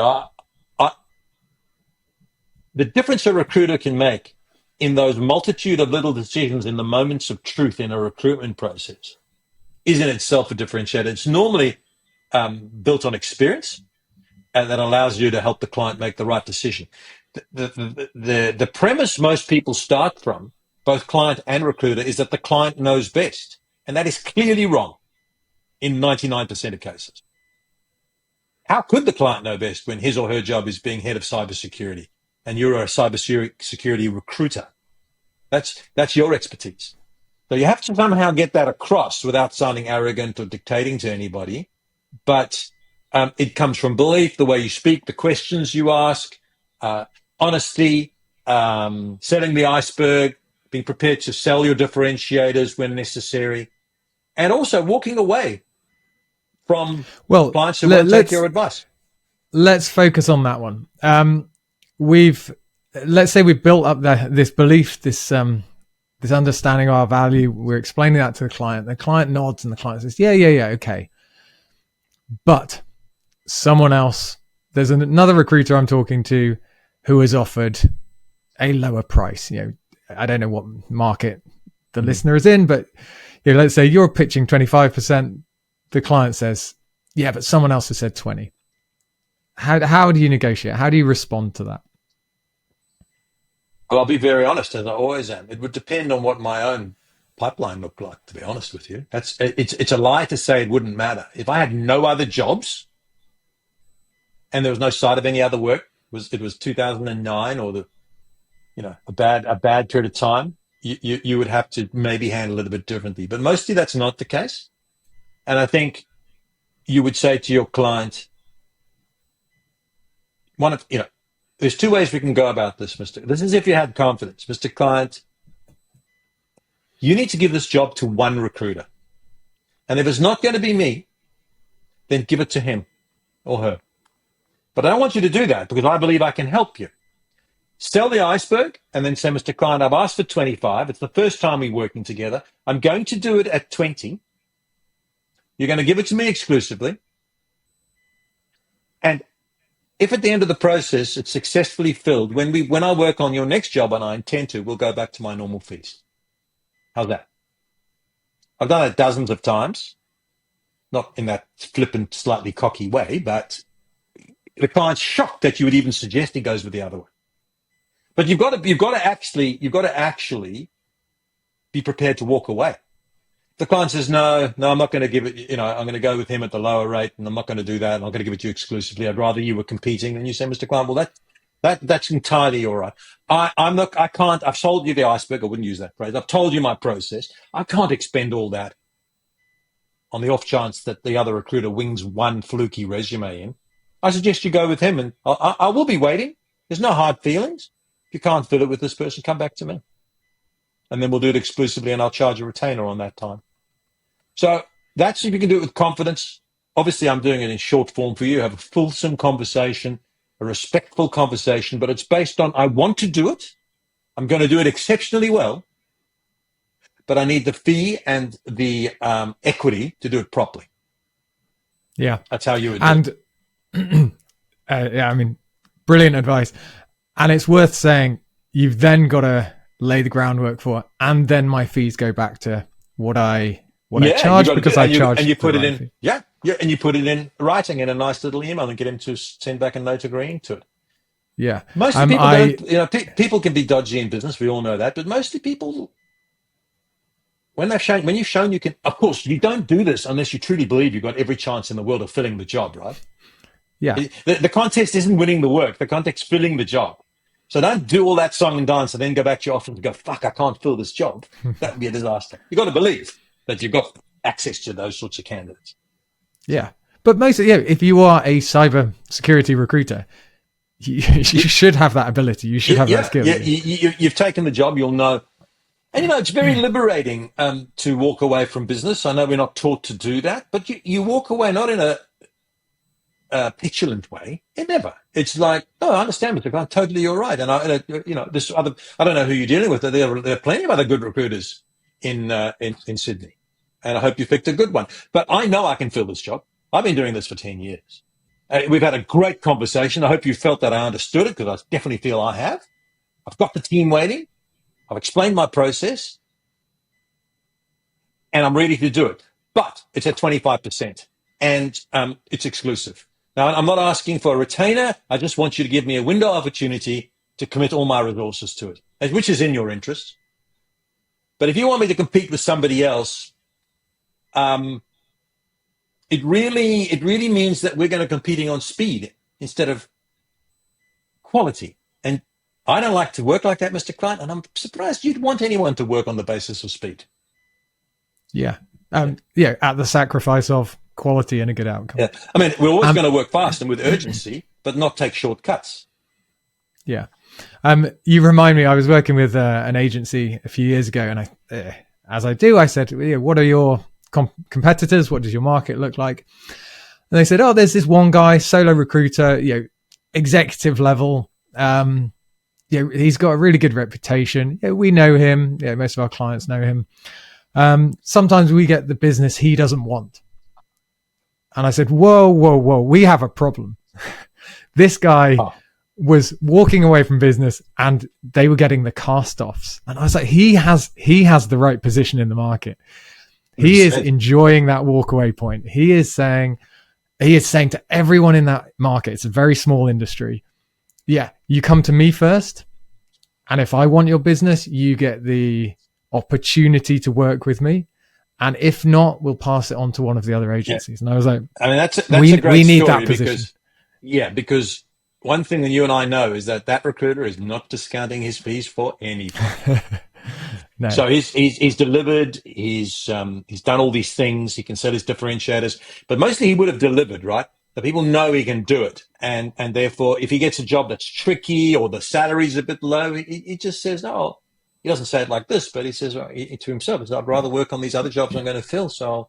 The difference a recruiter can make in those multitude of little decisions in the moments of truth in a recruitment process is in itself a differentiator. It's normally built on experience, and that allows you to help the client make the right decision. The premise most people start from, both client and recruiter, is that the client knows best. And that is clearly wrong in 99% of cases. How could the client know best when his or her job is being head of cybersecurity and you're a cybersecurity recruiter? That's your expertise. So you have to somehow get that across without sounding arrogant or dictating to anybody. But it comes from belief, the way you speak, the questions you ask, honesty, setting the iceberg, being prepared to sell your differentiators when necessary, and also walking away from clients who won't take your advice. Let's focus on that one. Let's say we've built up this belief, this understanding of our value. We're explaining that to the client. The client nods and the client says, yeah, okay. But someone else, there's another recruiter I'm talking to who has offered a lower price. I don't know what market the listener is in, but let's say you're pitching 25%. The client says, yeah, but someone else has said 20. How do you negotiate? How do you respond to that? Well, I'll be very honest, as I always am. It would depend on what my own pipeline looked like, to be honest with you. It's a lie to say it wouldn't matter. If I had no other jobs and there was no sight of any other work, it was 2009 or a bad period of time, you would have to maybe handle it a bit differently. But mostly that's not the case. And I think you would say to your client, there's 2 ways we can go about this, Mr. This is if you had confidence. Mr. Client, you need to give this job to one recruiter. And if it's not going to be me, then give it to him or her. But I don't want you to do that because I believe I can help you. Sell the iceberg and then say, Mr. Client, I've asked for 25. It's the first time we're working together. I'm going to do it at 20. You're going to give it to me exclusively. And if at the end of the process it's successfully filled, when I work on your next job, and I intend to, we'll go back to my normal fees. How's that? I've done it dozens of times, not in that flippant, slightly cocky way, but the client's shocked that you would even suggest he goes with the other one. But you've got to actually be prepared to walk away. The client says, no, I'm not going to give it, I'm going to go with him at the lower rate, and I'm not going to do that. I'm not going to give it to you exclusively. I'd rather you were competing. And you say, Mr. Client, well, that's entirely all right. I've sold you the iceberg. I wouldn't use that phrase. I've told you my process. I can't expend all that on the off chance that the other recruiter wings one fluky resume in. I suggest you go with him, and I will be waiting. There's no hard feelings. If you can't fill it with this person, come back to me. And then we'll do it exclusively, and I'll charge a retainer on that time. So that's if you can do it with confidence. Obviously, I'm doing it in short form for you. Have a fulsome conversation, a respectful conversation, but it's based on I want to do it. I'm going to do it exceptionally well, but I need the fee and the equity to do it properly. Yeah. That's how you would do it. I mean, brilliant advice. And it's worth saying you've then got to lay the groundwork for it, and then my fees go back to what I charge because I charge. And you put it in, fee. Yeah, and you put it in writing in a nice little email and get him to send back a note agreeing to it. Yeah. Mostly people don't, people can be dodgy in business. We all know that, but mostly people, when you've shown you can, of course, you don't do this unless you truly believe you've got every chance in the world of filling the job, right? Yeah. The contest isn't winning the work. The contest's filling the job. So don't do all that song and dance and then go back to your office and go, fuck, I can't fill this job. That would be a disaster. You've got to believe that you've got access to those sorts of candidates. Yeah. But mostly, if you are a cyber security recruiter, you should have that ability. You should have that skill. Yeah, you've taken the job, you'll know. And, it's very liberating to walk away from business. I know we're not taught to do that, but you walk away not in a petulant way. Never. It's like, no, I understand, Mr. Grant, totally, you're right. And I don't know who you're dealing with. There are plenty of other good recruiters in Sydney, and I hope you picked a good one. But I know I can fill this job. I've been doing this for 10 years. We've had a great conversation. I hope you felt that I understood it, because I definitely feel I have. I've got the team waiting. I've explained my process, and I'm ready to do it. But it's at 25%, and it's exclusive. Now, I'm not asking for a retainer. I just want you to give me a window of opportunity to commit all my resources to it, which is in your interest. But if you want me to compete with somebody else, it really means that we're going to be competing on speed instead of quality. And I don't like to work like that, Mr. Client, and I'm surprised you'd want anyone to work on the basis of speed. Yeah. At the sacrifice of quality and a good outcome. Yeah. I mean, we're always going to work fast and with urgency, but not take shortcuts. Yeah. You remind me, I was working with an agency a few years ago, and as I do, I said, what are your competitors? What does your market look like? And they said, there's this one guy, solo recruiter, executive level. He's got a really good reputation. We know him. Most of our clients know him. Sometimes we get the business he doesn't want. And I said, whoa, we have a problem. This guy was walking away from business and they were getting the cast-offs. And I was like, he has the right position in the market. He is enjoying that walk-away point. He is saying to everyone in that market, it's a very small industry, you come to me first. And if I want your business, you get the opportunity to work with me. And if not, we'll pass it on to one of the other agencies. And I was like, I mean, that's a great we need story that position. Because one thing that you and I know is that recruiter is not discounting his fees for anything. No. So he's delivered. He's done all these things. He can sell his differentiators, but mostly he would have delivered, right? The people know he can do it, and therefore, if he gets a job that's tricky or the salary's a bit low, he just says no. He doesn't say it like this, but he says to himself, "I'd rather work on these other jobs I'm going to fill, so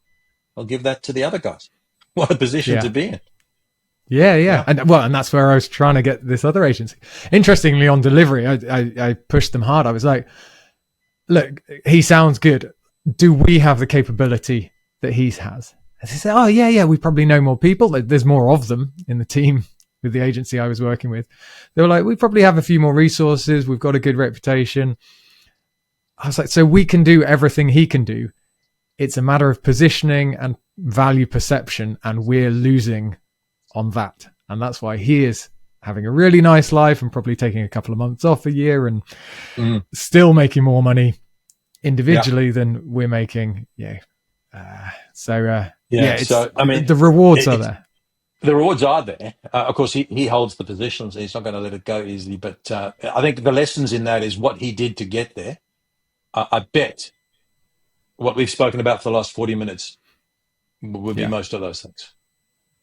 I'll give that to the other guys." What a position to be in. Yeah. And that's where I was trying to get this other agency. Interestingly, on delivery, I pushed them hard. I was like, look, he sounds good. Do we have the capability that he has? And they said, we probably know more people. There's more of them in the team with the agency I was working with. They were like, we probably have a few more resources. We've got a good reputation. I was like, so we can do everything he can do. It's a matter of positioning and value perception, and we're losing on that. And that's why he is having a really nice life and probably taking a couple of months off a year and still making more money individually than we're making. So I mean, the rewards are there. The rewards are there. Of course, he holds the positions. He's not going to let it go easily. But I think the lessons in that is what he did to get there. I bet what we've spoken about for the last 40 minutes would be most of those things.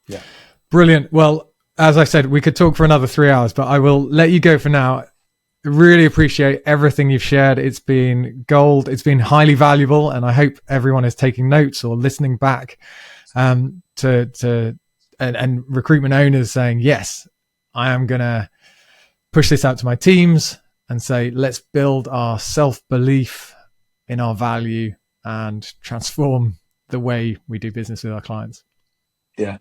Yeah. Brilliant. Well, as I said, we could talk for another 3 hours, but I will let you go for now. Really appreciate everything you've shared. It's been gold. It's been highly valuable, and I hope everyone is taking notes or listening back and recruitment owners saying, yes, I am going to push this out to my teams and say, let's build our self-belief in our value and transform the way we do business with our clients. Yeah,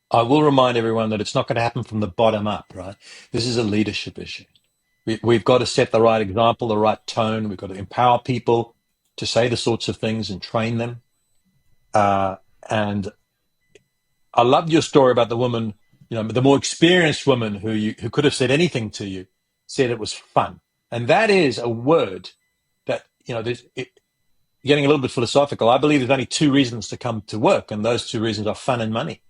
I will remind everyone that it's not going to happen from the bottom up, right? This is a leadership issue. We've got to set the right example, the right tone. We've got to empower people to say the sorts of things and train them. And I loved your story about the woman, the more experienced woman who could have said anything to you, said it was fun. And that is a word that, getting a little bit philosophical. I believe there's only two reasons to come to work, and those two reasons are fun and money.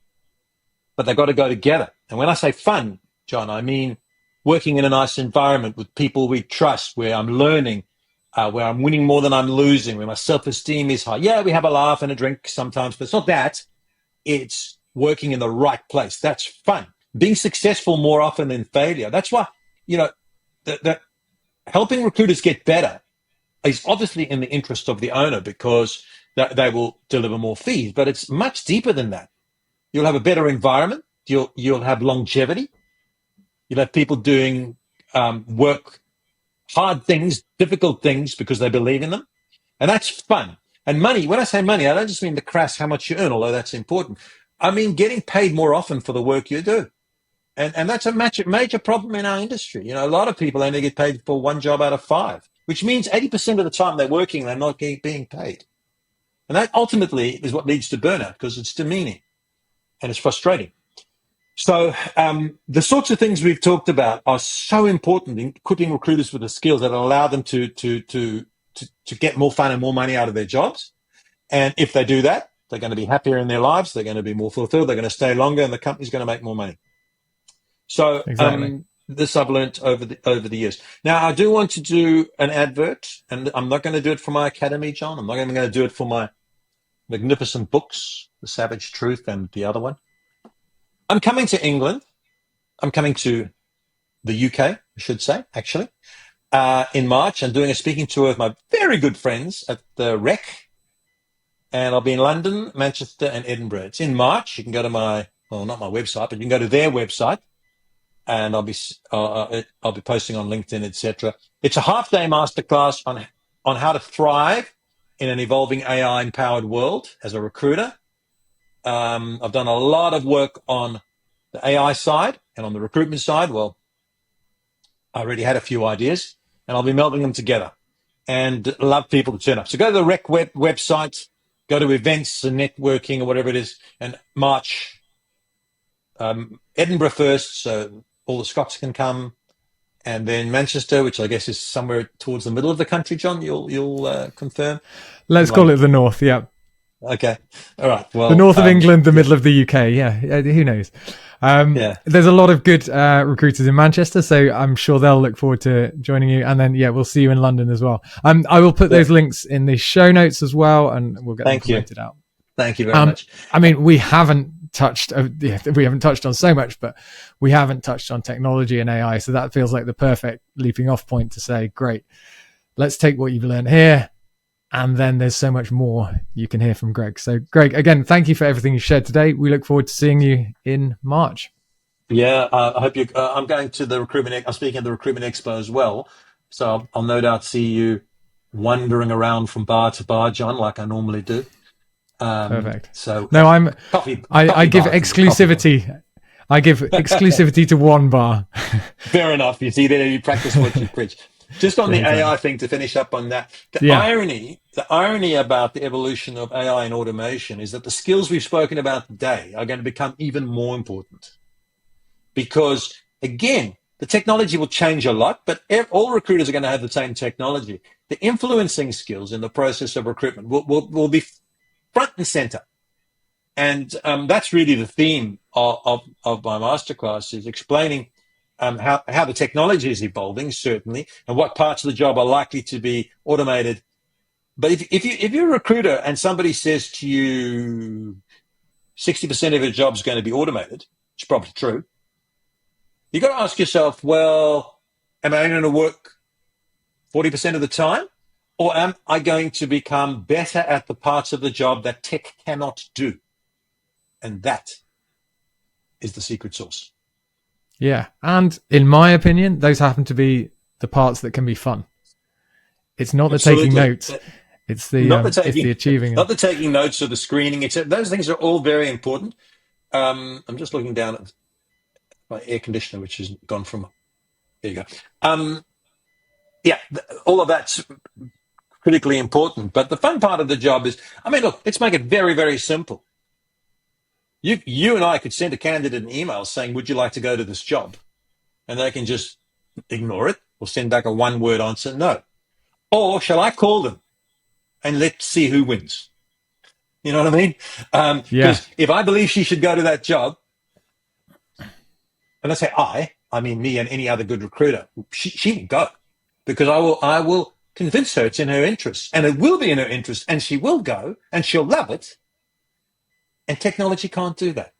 But they've got to go together. And when I say fun, John, I mean working in a nice environment with people we trust, where I'm learning, where I'm winning more than I'm losing, where my self-esteem is high. Yeah, we have a laugh and a drink sometimes, but it's not that. It's working in the right place. That's fun. Being successful more often than failure. That's why, that helping recruiters get better is obviously in the interest of the owner, because they will deliver more fees. But it's much deeper than that. You'll have a better environment. You'll have longevity. You'll have people doing work, hard things, difficult things, because they believe in them. And that's fun. And money, when I say money, I don't just mean the crass how much you earn, although that's important. I mean getting paid more often for the work you do. And that's a major problem in our industry. A lot of people only get paid for one job out of 5, which means 80% of the time they're working, they're not being paid. And that ultimately is what leads to burnout, because it's demeaning and it's frustrating. So the sorts of things we've talked about are so important in equipping recruiters with the skills that allow them to get more fun and more money out of their jobs. And if they do that, they're going to be happier in their lives. They're going to be more fulfilled. They're going to stay longer, and the company's going to make more money. So exactly. This I've learned over the years. Now, I do want to do an advert, and I'm not going to do it for my academy, John. I'm not even going to do it for my magnificent books, The Savage Truth and the other one. I'm coming to England. I'm coming to the UK, I should say, actually, in March. I'm doing a speaking tour with my very good friends at the Rec. And I'll be in London, Manchester, and Edinburgh. It's in March. You can go to not my website, but you can go to their website, and I'll be posting on LinkedIn, etc. It's a half-day masterclass on how to thrive in an evolving AI-empowered world as a recruiter. I've done a lot of work on the AI side, and on the recruitment side, well, I already had a few ideas, and I'll be melding them together, and love people to turn up. So go to the Rec website, go to events and networking or whatever it is, and March, Edinburgh first, so all the Scots can come, and then Manchester, which I guess is somewhere towards the middle of the country. John, you'll confirm. Let's call it the north. Yeah. Okay. All right. Well, the north of England, the middle of the UK. Yeah. Who knows? There's a lot of good recruiters in Manchester, so I'm sure they'll look forward to joining you. And then, we'll see you in London as well. I will put those links in the show notes as well, and we'll get them promoted out. Thank you very much. I mean, we haven't touched on so much, but we haven't touched on technology and AI. So that feels like the perfect leaping off point to say, great, let's take what you've learned here. And then there's so much more you can hear from Greg. So Greg, again, thank you for everything you shared today. We look forward to seeing you in March. Yeah, I hope you. I'm going to the recruitment. I'm speaking at the Recruitment Expo as well, so I'll no doubt see you wandering around from bar to bar, John, like I normally do. Perfect. So no, I give exclusivity. I give exclusivity to one bar. Fair enough. You see, there you practice what you preach. Just on the Exactly. AI thing to finish up on that, Yeah. the irony about the evolution of AI and automation is that the skills we've spoken about today are going to become even more important because, again, the technology will change a lot, but all recruiters are going to have the same technology. The influencing skills in the process of recruitment will be front and center. And that's really the theme of my masterclass, is explaining how the technology is evolving, certainly, and what parts of the job are likely to be automated. But if you're a recruiter and somebody says to you 60% of your job is going to be automated, it's probably true. You've got to ask yourself, well, am I going to work 40% of the time? Or am I going to become better at the parts of the job that tech cannot do? And that is the secret sauce. Yeah. And in my opinion, those happen to be the parts that can be fun. It's not the taking notes. It's the it's the achieving. Not the taking notes or the screening. Those things are all very important. I'm just looking down at my air conditioner, which has gone from. There you go. Yeah, all of that's critically important. But the fun part of the job is, look, let's make it very, very simple. You and I could send a candidate an email saying, would you like to go to this job? And they can just ignore it or send back a one-word answer, no. Or shall I call them and let's see who wins? You know what I mean? Because if I believe she should go to that job, and I say I mean me and any other good recruiter, she will go, because I will convince her it's in her interest, and it will be in her interest, and she will go, and she'll love it. And technology can't do that.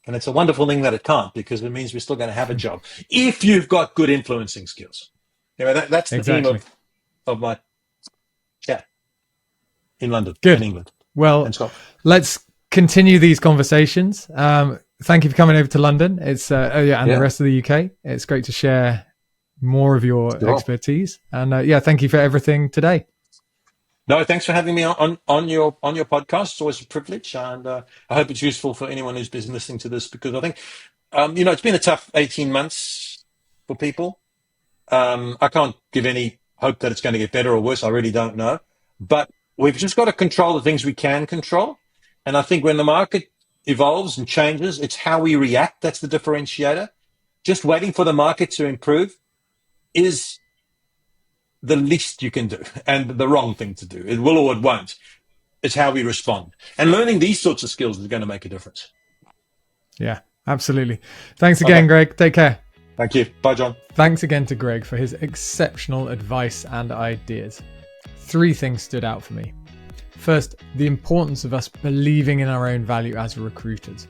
And it's a wonderful thing that it can't, because it means we're still going to have a job if you've got good influencing skills. That's the theme of my chat in London, in England. Well, let's continue these conversations. Thank you for coming over to London. It's the rest of the UK. It's great to share more of your expertise. And thank you for everything today. No, thanks for having me on your podcast. It's always a privilege, and I hope it's useful for anyone who's been listening to this, because I think it's been a tough 18 months for people. I can't give any hope that it's going to get better or worse. I really don't know, but we've just got to control the things we can control. And I think when the market evolves and changes, it's how we react that's the differentiator. Just waiting for the market to improve is the least you can do, and the wrong thing to do. It will or it won't. It's how we respond. And learning these sorts of skills is going to make a difference. Yeah, absolutely. Thanks again, Greg. Take care. Thank you. Bye, John. Thanks again to Greg for his exceptional advice and ideas. 3 things stood out for me. First, the importance of us believing in our own value as recruiters.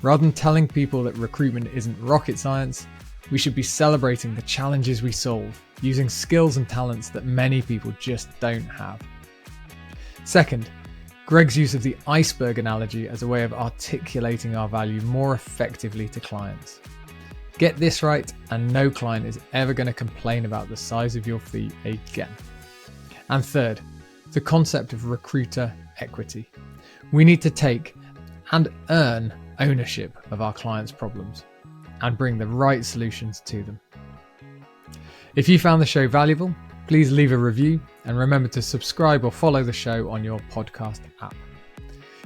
Rather than telling people that recruitment isn't rocket science, we should be celebrating the challenges we solve, using skills and talents that many people just don't have. Second, Greg's use of the iceberg analogy as a way of articulating our value more effectively to clients. Get this right, and no client is ever going to complain about the size of your fee again. And third, the concept of recruiter equity. We need to take and earn ownership of our clients' problems and bring the right solutions to them. If you found the show valuable, please leave a review and remember to subscribe or follow the show on your podcast app.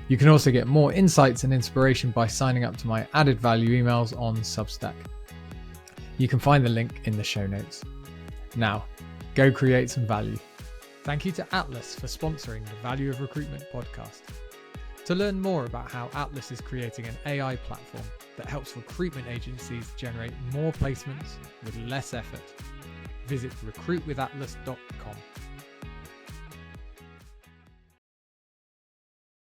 You can also get more insights and inspiration by signing up to my added value emails on Substack. You can find the link in the show notes. Now, go create some value. Thank you to Atlas for sponsoring the Value of Recruitment podcast. To learn more about how Atlas is creating an AI platform that helps recruitment agencies generate more placements with less effort, visit recruitwithatlas.com.